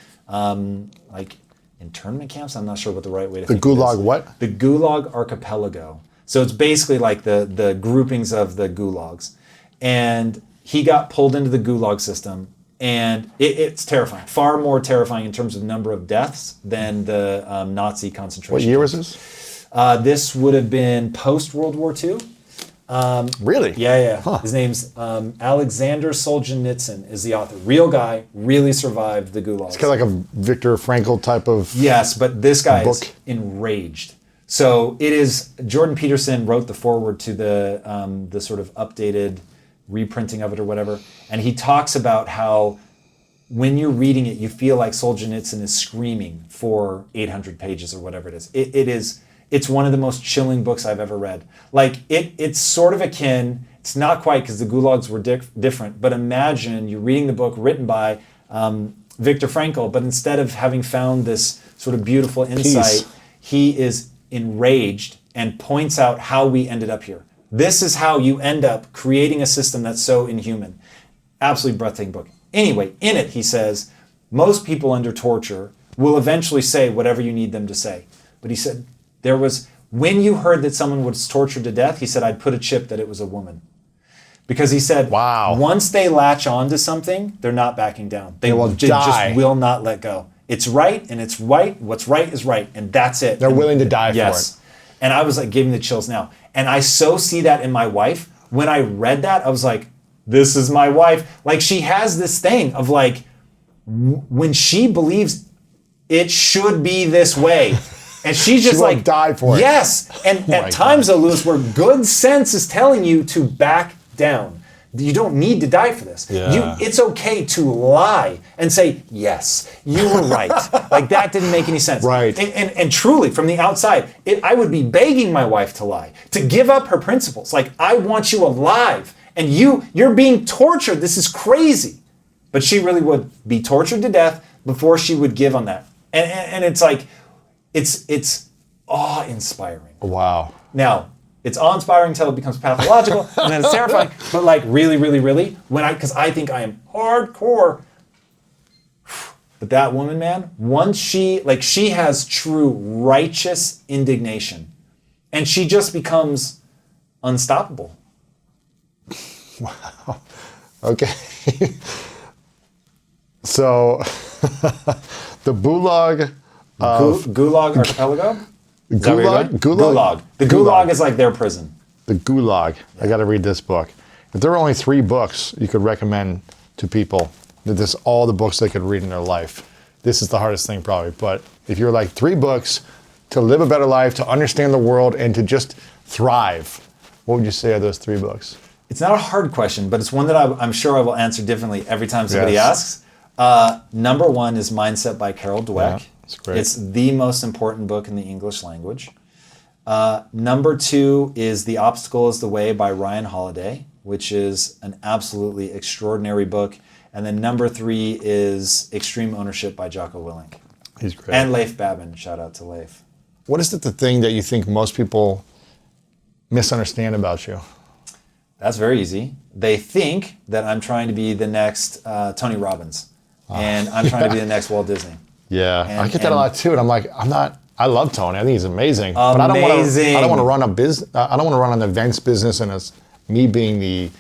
internment camps. I'm not sure what the right way to think The of it Gulag is. what? The Gulag Archipelago. So it's basically like the groupings of the gulags. And he got pulled into the Gulag system, and it's terrifying. Far more terrifying in terms of number of deaths than the Nazi concentration What year was camps. this? This would have been post-World War II. Really? Yeah. Huh. His name's Alexander Solzhenitsyn is the author. Real guy, really survived the gulags. It's kind of like a Viktor Frankl type of. Yes, but this guy book. is enraged. So it is. Jordan Peterson wrote the foreword to the sort of updated reprinting of it or whatever, and he talks about how when you're reading it, you feel like Solzhenitsyn is screaming for 800 pages or whatever it is. It is. It's one of the most chilling books I've ever read. Like it's sort of akin. It's not quite because the gulags were different, but imagine you're reading the book written by Viktor Frankl, but instead of having found this sort of beautiful insight, he is enraged and points out how we ended up here. This is how you end up creating a system that's so inhuman. Absolutely breathtaking book. Anyway, in it, he says, most people under torture will eventually say whatever you need them to say. But he said, when you heard that someone was tortured to death, he said, I'd put a chip that it was a woman. Because he said, Wow. Once they latch on to something, they're not backing down. They will just die. will not let go. It's right, and it's right. What's right is right, and that's it. They're willing to die for Yes. And I was like giving the chills now. And I so see that in my wife. When I read that, I was like, this is my wife. Like she has this thing of like, when she believes it should be this way. And she's just She will like, die for it. Yes. And my at times, though, Lewis, where good sense is telling you to back down. You don't need to die for this. Yeah. It's okay to lie and say, yes, you were right. Like that didn't make any sense. Right. And truly, from the outside, I would be begging my wife to lie, to give up her principles. Like, I want you alive, and you're being tortured. This is crazy. But she really would be tortured to death before she would give on that. And it's like, it's awe-inspiring. Wow. Now, it's awe-inspiring until it becomes pathological, and then it's terrifying. But like, really, really, really, because I think I am hardcore. But that woman, man, once she has true righteous indignation, and she just becomes unstoppable. Wow. Okay. So, the Gulag. Gulag Archipelago? Is that where you're Gulag? going? Gulag? The Gulag is like their prison. The Gulag. I got to read this book. If there were only 3 books you could recommend to people, that this all the books they could read in their life, this is the hardest thing probably. But if you're like 3 books to live a better life, to understand the world, and to just thrive, what would you say are those 3 books? It's not a hard question, but it's one that I'm sure I will answer differently every time somebody Yes. asks. Number 1 is Mindset by Carol Dweck. Yeah, it's great. It's the most important book in the English language. Number 2 is The Obstacle is the Way by Ryan Holiday, which is an absolutely extraordinary book. And then number 3 is Extreme Ownership by Jocko Willink. He's great. And Leif Babin. Shout out to Leif. What is the thing that you think most people misunderstand about you? That's very easy. They think that I'm trying to be the next Tony Robbins. And I'm trying to be the next Walt Disney. Yeah, And- I get that a and- lot too, and I'm like, I love Tony. I think he's amazing. But I Amazing. don't want to run a business. I don't want to run an events business, and as me being the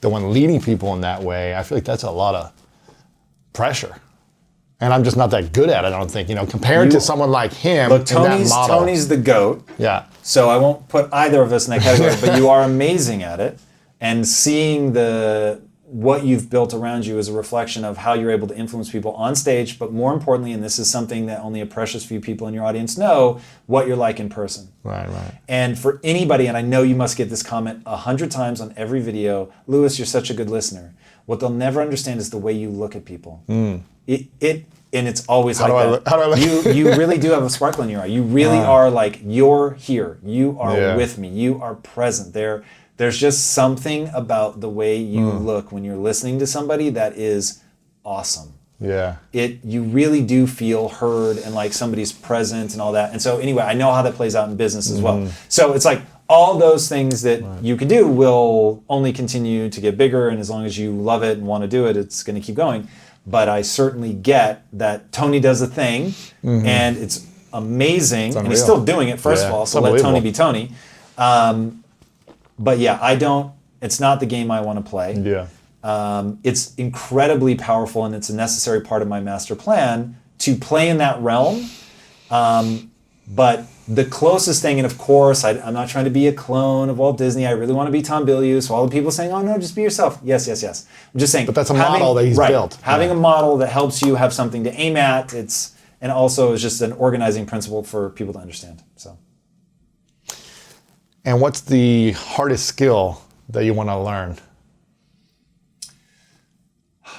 one leading people in that way, I feel like that's a lot of pressure, and I'm just not that good at it. I don't think compared to someone like him. Look, in that model. Tony's the GOAT. Yeah. So I won't put either of us in that category, but you are amazing at it. And seeing what you've built around you is a reflection of how you're able to influence people on stage, but more importantly, and this is something that only a precious few people in your audience know, what you're like in person. Right. And for anybody, and I know you must get this comment 100 times on every video, Lewis, you're such a good listener. What they'll never understand is the way you look at people. And it's always How like do I that. look? You really do have a sparkle in your eye. You really are like, you're here. You are Yeah. with me. You are present. There's just something about the way you look when you're listening to somebody that is awesome. Yeah. You really do feel heard and like somebody's present and all that. And so anyway, I know how that plays out in business as well. So it's like all those things that you can do will only continue to get bigger, and as long as you love it and want to do it, it's going to keep going. But I certainly get that Tony does a thing, and it's amazing, and he's still doing it, first of all, so let Tony be Tony. But yeah, it's not the game I want to play. Yeah. It's incredibly powerful, and it's a necessary part of my master plan to play in that realm. But the closest thing, and of course, I'm not trying to be a clone of Walt Disney. I really want to be Tom Bilyeu. So all the people saying, "Oh no, just be yourself." Yes. I'm just saying. But that's a model that he's built. Having a model that helps you have something to aim at. And also is just an organizing principle for people to understand. So. And what's the hardest skill that you want to learn?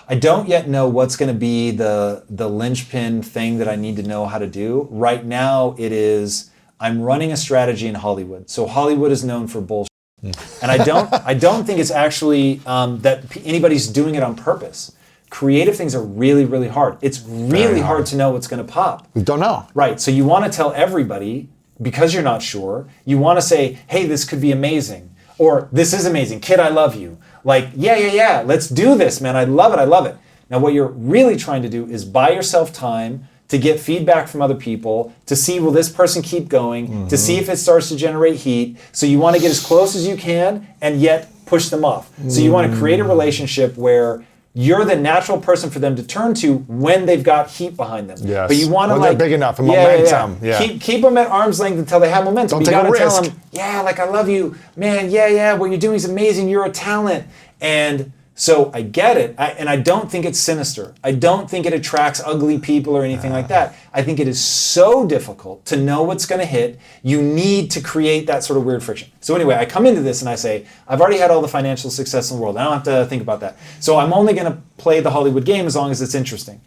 I don't yet know what's going to be the linchpin thing that I need to know how to do. Right now, it is I'm running a strategy in Hollywood. So Hollywood is known for bullshit, and I don't think it's actually that anybody's doing it on purpose. Creative things are really, really hard. It's really hard to know what's going to pop. We don't know. Right. So you want to tell everybody because you're not sure. You want to say, "Hey, this could be amazing," or "This is amazing, kid. I love you." Like, yeah, let's do this, man. I love it. Now, what you're really trying to do is buy yourself time to get feedback from other people, to see will this person keep going, to see if it starts to generate heat. So you want to get as close as you can and yet push them off. So you want to create a relationship where you're the natural person for them to turn to when they've got heat behind them. Yes. But you want to when they're big enough and momentum. Yeah. Keep them at arm's length until they have momentum. Don't You take a gotta risk. tell them, yeah, like I love you, man. Yeah, what you're doing is amazing. You're a talent. And so I get it, and I don't think it's sinister. I don't think it attracts ugly people or anything like that. I think it is so difficult to know what's going to hit. You need to create that sort of weird friction. So anyway, I come into this and I say, I've already had all the financial success in the world. I don't have to think about that. So I'm only going to play the Hollywood game as long as it's interesting.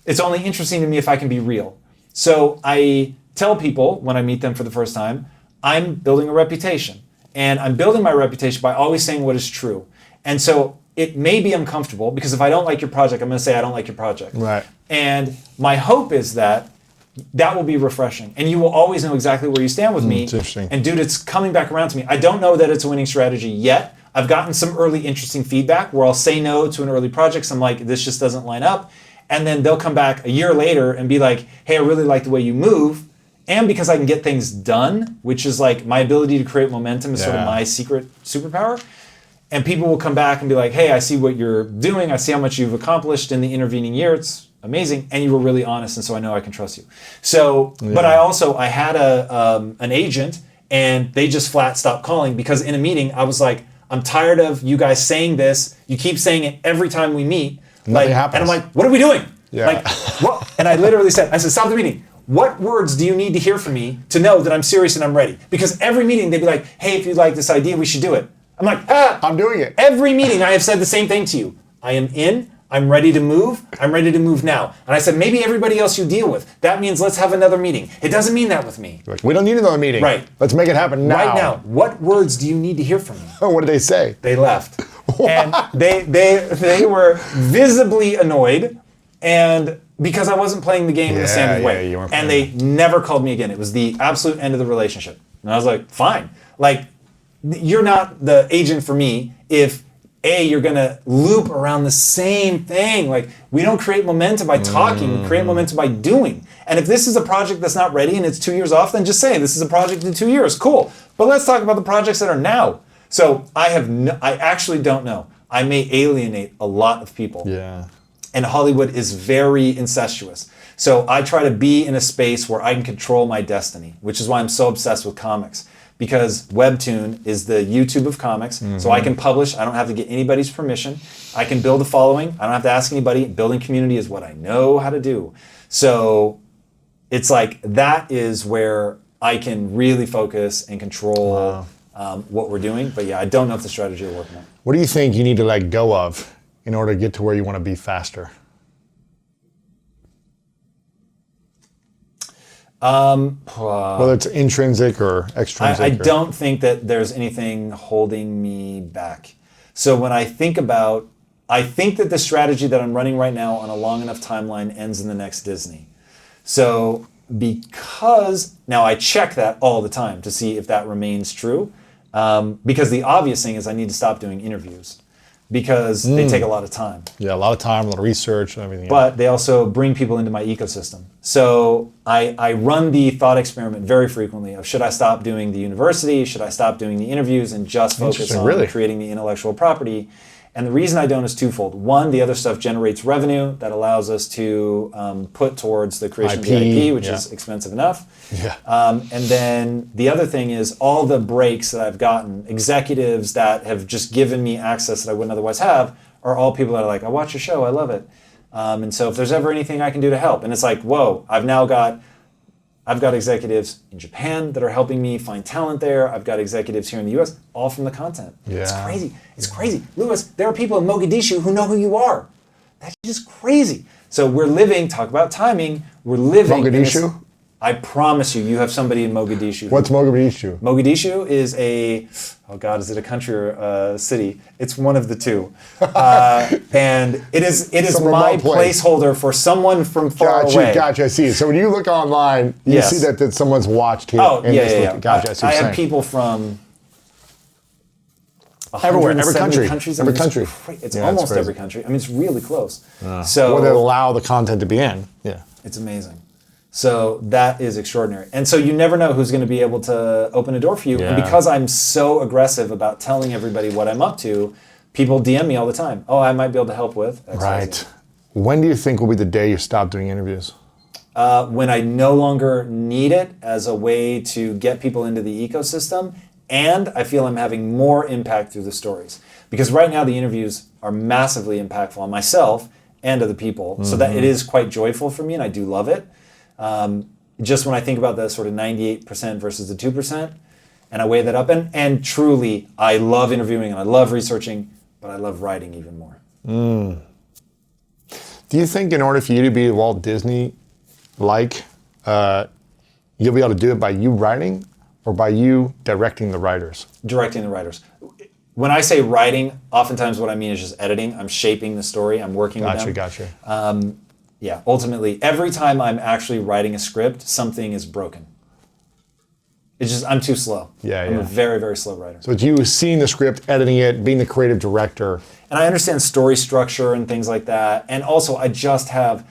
It's only interesting to me if I can be real. So I tell people when I meet them for the first time, I'm building a reputation. And I'm building my reputation by always saying what is true. And so it may be uncomfortable because if I don't like your project, I'm going to say I don't like your project. Right. And my hope is that will be refreshing. And you will always know exactly where you stand with me. It's interesting. And dude, it's coming back around to me. I don't know that it's a winning strategy yet. I've gotten some early interesting feedback where I'll say no to an early project. So I'm like, this just doesn't line up. And then they'll come back a year later and be like, hey, I really like the way you move. And because I can get things done, which is like my ability to create momentum is sort of my secret superpower. And people will come back and be like, hey, I see what you're doing. I see how much you've accomplished in the intervening year. It's amazing. And you were really honest. And so I know I can trust you. So, but I had an agent and they just flat stopped calling because in a meeting, I was like, I'm tired of you guys saying this. You keep saying it every time we meet. Nothing happens. And I'm like, what are we doing? Yeah. Like, what? And I literally said, stop the meeting. What words do you need to hear from me to know that I'm serious and I'm ready? Because every meeting they'd be like, hey, if you like this idea, we should do it. I'm like, I'm doing it. Every meeting I have said the same thing to you. I am in, I'm ready to move, I'm ready to move now. And I said, maybe everybody else you deal with, that means let's have another meeting. It doesn't mean that with me. We don't need another meeting. Right. Let's make it happen now. Right now. What words do you need to hear from me? Oh, what did they say? They left. And they were visibly annoyed, and because I wasn't playing the game in the standard way. You weren't and playing. they never called me again. It was the absolute end of the relationship. And I was like, fine. Like, you're not the agent for me if you're gonna loop around the same thing. Like, we don't create momentum by talking, we create momentum by doing. And if this is a project that's not ready and it's 2 years off, then just say this is a project in 2 years, cool. But let's talk about the projects that are now. So I actually don't know. I may alienate a lot of people. Yeah. And Hollywood is very incestuous. So I try to be in a space where I can control my destiny, which is why I'm so obsessed with comics. Because Webtoon is the YouTube of comics, so I can publish. I don't have to get anybody's permission. I can build a following. I don't have to ask anybody. Building community is what I know how to do. So it's like that is where I can really focus and control what we're doing. But yeah, I don't know if the strategy will work or not. What do you think you need to let go of in order to get to where you want to be faster? Whether it's intrinsic or extrinsic. I don't think that there's anything holding me back. So when I think about I think that the strategy that I'm running right now on a long enough timeline ends in the next Disney. So because now I check that all the time to see if that remains true, because the obvious thing is I need to stop doing interviews because they take a lot of time. Yeah, a lot of time, a lot of research and everything. But they also bring people into my ecosystem. So I run the thought experiment very frequently of should I stop doing the university, should I stop doing the interviews and just focus on creating the intellectual property? And the reason I don't is twofold. One, the other stuff generates revenue that allows us to put towards the creation of the IP, which is expensive enough. Yeah. And then the other thing is all the breaks that I've gotten, executives that have just given me access that I wouldn't otherwise have, are all people that are like, I watch your show, I love it. And so if there's ever anything I can do to help, and it's like, whoa, I've got executives in Japan that are helping me find talent there. I've got executives here in the US, all from the content. Yeah. It's crazy. It's crazy. Lewis, there are people in Mogadishu who know who you are. That's just crazy. So we're living, talk about timing, we're living Mogadishu? I promise you is Mogadishu. What's Mogadishu? Mogadishu is is it a country or a city? It's one of the two. And it is my placeholder for someone from far away. Gotcha, I see. So when you look online, you see that someone's watched here. Oh, yeah. Gotcha, I see what you're I have saying. people from everywhere, every 170 country. countries. Every country. It's Yeah, almost crazy. every country. I mean, it's really close. Or they allow the content to be in. Yeah. It's amazing. So that is extraordinary. And so you never know who's going to be able to open a door for you. Yeah. And because I'm so aggressive about telling everybody what I'm up to, people DM me all the time. Oh, I might be able to help with XYZ. Right. When do you think will be the day you stop doing interviews? When I no longer need it as a way to get people into the ecosystem, and I feel I'm having more impact through the stories. Because right now the interviews are massively impactful on myself and other people, so that it is quite joyful for me, and I do love it. Just when I think about the sort of 98% versus the 2%, and I weigh that up, and truly, I love interviewing and I love researching, but I love writing even more. Do you think in order for you to be Walt Disney-like, you'll be able to do it by you writing or by you directing the writers? Directing the writers. When I say writing, oftentimes what I mean is just editing. I'm shaping the story. I'm working with them. Gotcha. Yeah, ultimately, every time I'm actually writing a script, something is broken. It's just, I'm too slow. I'm a very, very slow writer. So it's you seeing the script, editing it, being the creative director. And I understand story structure and things like that. And also, I just have,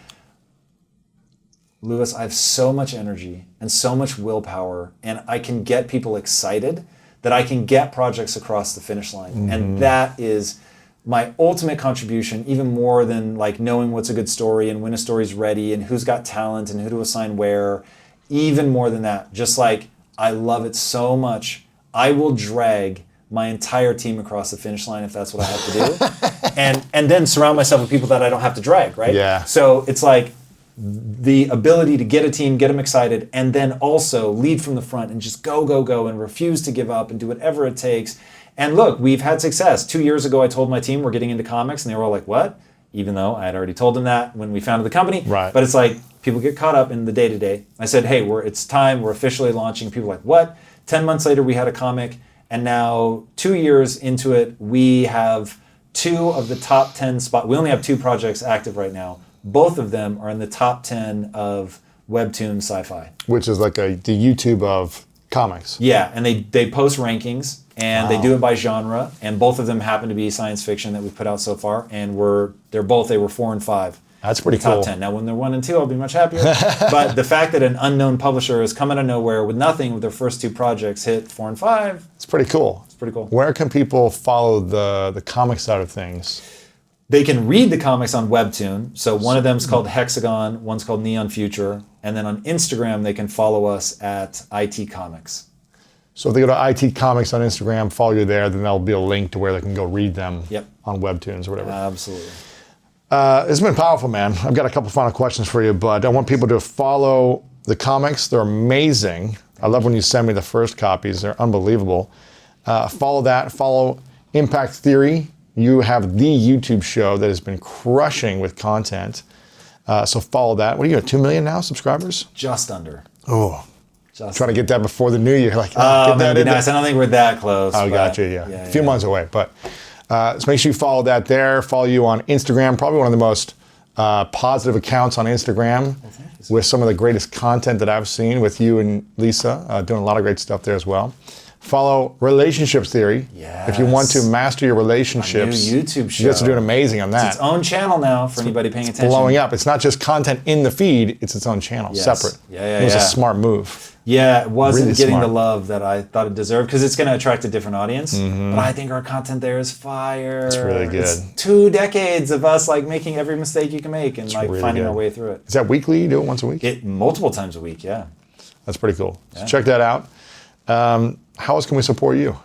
Lewis, I have so much energy and so much willpower, and I can get people excited that I can get projects across the finish line. And that is my ultimate contribution, even more than like knowing what's a good story and when a story's ready and who's got talent and who to assign where. Even more than that, just like I love it so much, I will drag my entire team across the finish line if that's what I have to do. and then surround myself with people that I don't have to drag, right? Yeah. So it's like the ability to get a team, get them excited, and then also lead from the front and just go, and refuse to give up and do whatever it takes. And look, we've had success. 2 years ago, I told my team we're getting into comics, and they were all like, what? Even though I had already told them that when we founded the company. Right. But it's like, people get caught up in the day-to-day. I said, hey, it's time, we're officially launching. People are like, what? 10 months later, we had a comic, and now 2 years into it, we have 2 of the top 10 spots. We only have 2 projects active right now. Both of them are in the top 10 of Webtoon sci-fi. Which is like the YouTube of comics. Yeah, and they post rankings, and they do it by genre, and both of them happen to be science fiction that we've put out so far, and they were 4 and 5. That's pretty top cool. 10. Now, when they're 1 and 2, I'll be much happier. But the fact that an unknown publisher has come out of nowhere with nothing with their first 2 projects hit 4 and 5. It's pretty cool. It's pretty cool. Where can people follow the comic side of things? They can read the comics on Webtoon. So one of them is called Hexagon, one's called Neon Future. And then on Instagram, they can follow us at IT Comics. So if they go to IT Comics on Instagram, follow you there, then there'll be a link to where they can go read them on Webtoons or whatever. Absolutely. It's been powerful, man. I've got a couple final questions for you, but I want people to follow the comics. They're amazing. I love when you send me the first copies. They're unbelievable. Follow that. Follow Impact Theory. You have the YouTube show that has been crushing with content. So follow that. What are you at, 2 million now subscribers? Just under. Oh, trying to get that before the new year. Like, get that that'd be in there. nice. I don't think we're that close. Oh, gotcha, yeah. A few months away. But So make sure you follow that there. Follow you on Instagram, probably one of the most positive accounts on Instagram with some of the greatest content that I've seen with you and Lisa, doing a lot of great stuff there as well. Follow Relationships Theory. Yes. If you want to master your relationships. New YouTube show. You guys are doing amazing on that. It's its own channel now for anybody paying attention. Blowing up. It's not just content in the feed, it's its own channel, separate. It was a smart move. Yeah, it wasn't Really getting smart. the love that I thought it deserved because it's going to attract a different audience. But I think our content there is fire. It's really good. It's 2 decades of us like making every mistake you can make and like really finding good. our way through it. Is that weekly? You do it once a week? Multiple times a week, yeah. That's pretty cool. So check that out. How else can we support you?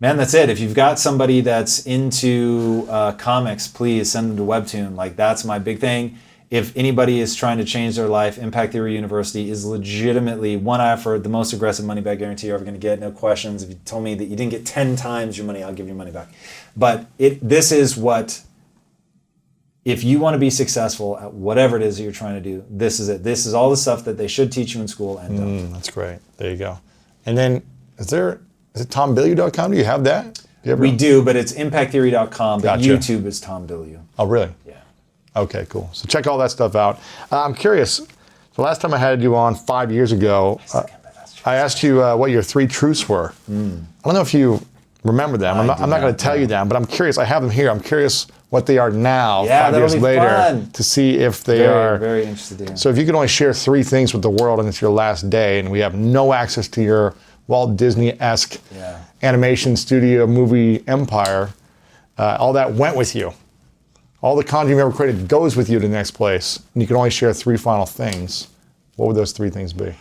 Man, that's it. If you've got somebody that's into comics, please send them to Webtoon. Like, that's my big thing. If anybody is trying to change their life, Impact Theory University is legitimately one I offer the most aggressive money back guarantee you're ever going to get. No questions. If you told me that you didn't get 10 times your money, I'll give you money back. But this is what, if you want to be successful at whatever it is that you're trying to do, this is it. This is all the stuff that they should teach you in school and don't. That's great. There you go. And then, is it tombilyeu.com? Do you have that? We do, but it's impacttheory.com. But Gotcha. YouTube is Tom Bilyeu. Oh, really? Yeah. Okay, cool. So check all that stuff out. I'm curious. The last time I had you on 5 years ago, I asked you what your 3 truths were. I don't know if you remember them. I'm not going to tell you them, but I'm curious. I have them here. I'm curious what they are now, 5 years later, fun. to see if they are. Very interested to hear. So if you could only share 3 things with the world and it's your last day and we have no access to your Walt Disney-esque animation studio movie empire, all that went with you. All the content you've ever created goes with you to the next place, and you can only share 3 final things. What would those 3 things be?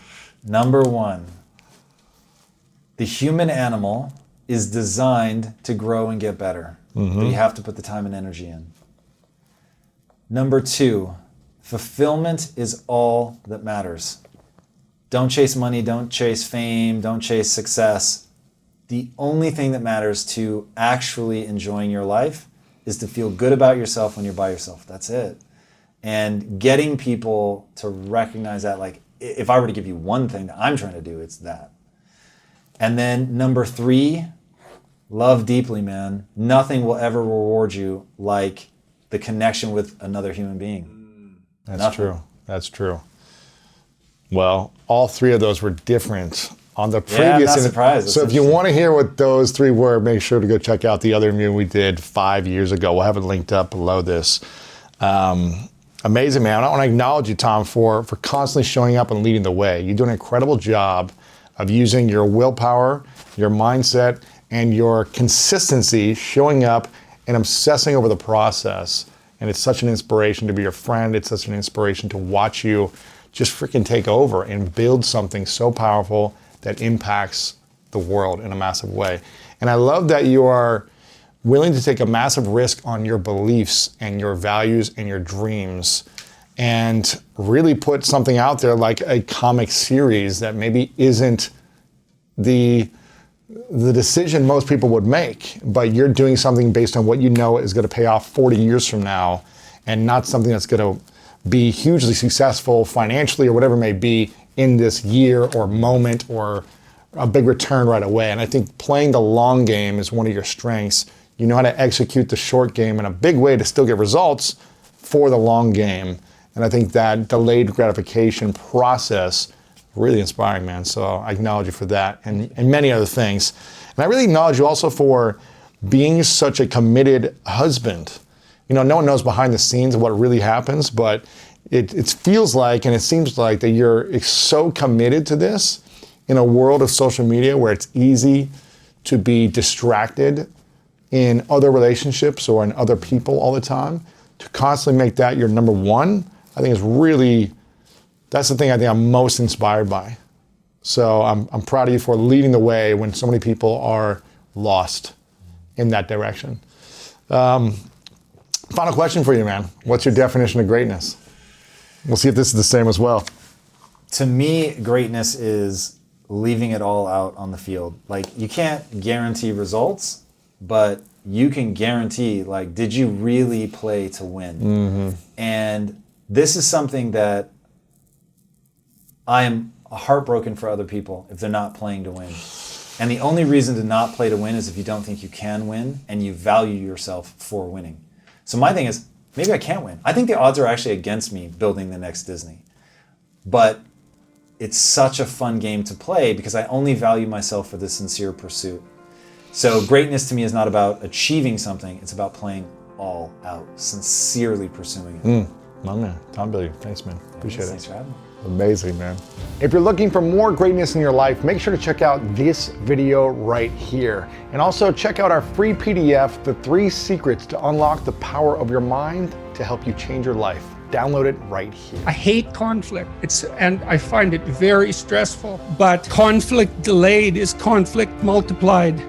Number 1, the human animal is designed to grow and get better. But you have to put the time and energy in. Number 2, fulfillment is all that matters. Don't chase money, don't chase fame, don't chase success. The only thing that matters to actually enjoying your life is to feel good about yourself when you're by yourself. That's it. And getting people to recognize that, like, if I were to give you one thing that I'm trying to do, it's that. And then number 3, love deeply, man. Nothing will ever reward you like the connection with another human being. That's true. That's true. Well, all 3 of those were different on the previous. I'm not surprised. So if you want to hear what those 3 were, make sure to go check out the other interview we did 5 years ago. We'll have it linked up below this. Amazing, man. I want to acknowledge you, Tom, for constantly showing up and leading the way. You do an incredible job of using your willpower, your mindset, and your consistency, showing up and obsessing over the process. And it's such an inspiration to be your friend. It's such an inspiration to watch you just freaking take over and build something so powerful that impacts the world in a massive way. And I love that you are willing to take a massive risk on your beliefs and your values and your dreams and really put something out there like a comic series that maybe isn't the decision most people would make, but you're doing something based on what you know is going to pay off 40 years from now and not something that's going to be hugely successful financially or whatever it may be in this year or moment or a big return right away. And I think playing the long game is one of your strengths. You know how to execute the short game in a big way to still get results for the long game. And I think that delayed gratification process, really inspiring, man. So I acknowledge you for that and many other things. And I really acknowledge you also for being such a committed husband. You know, no one knows behind the scenes of what really happens, but it feels like and it seems like that you're so committed to this in a world of social media where it's easy to be distracted in other relationships or in other people all the time. To constantly make that your number 1, I think is really, that's the thing I think I'm most inspired by. So I'm proud of you for leading the way when so many people are lost in that direction. Final question for you, man. What's your definition of greatness? We'll see if this is the same as well. To me, greatness is leaving it all out on the field. Like, you can't guarantee results, but you can guarantee, like, did you really play to win? And this is something that I am heartbroken for other people if they're not playing to win. And the only reason to not play to win is if you don't think you can win and you value yourself for winning. So my thing is, maybe I can't win. I think the odds are actually against me building the next Disney. But it's such a fun game to play because I only value myself for the sincere pursuit. So greatness to me is not about achieving something, it's about playing all out, sincerely pursuing it. My man, Tom Bilyeu, thanks man, appreciate Thanks it. for having me. Amazing, man. If you're looking for more greatness in your life, make sure to check out this video right here. And also check out our free PDF, The 3 Secrets to Unlock the Power of Your Mind to help you change your life. Download it right here. I hate conflict. And I find it very stressful. But conflict delayed is conflict multiplied.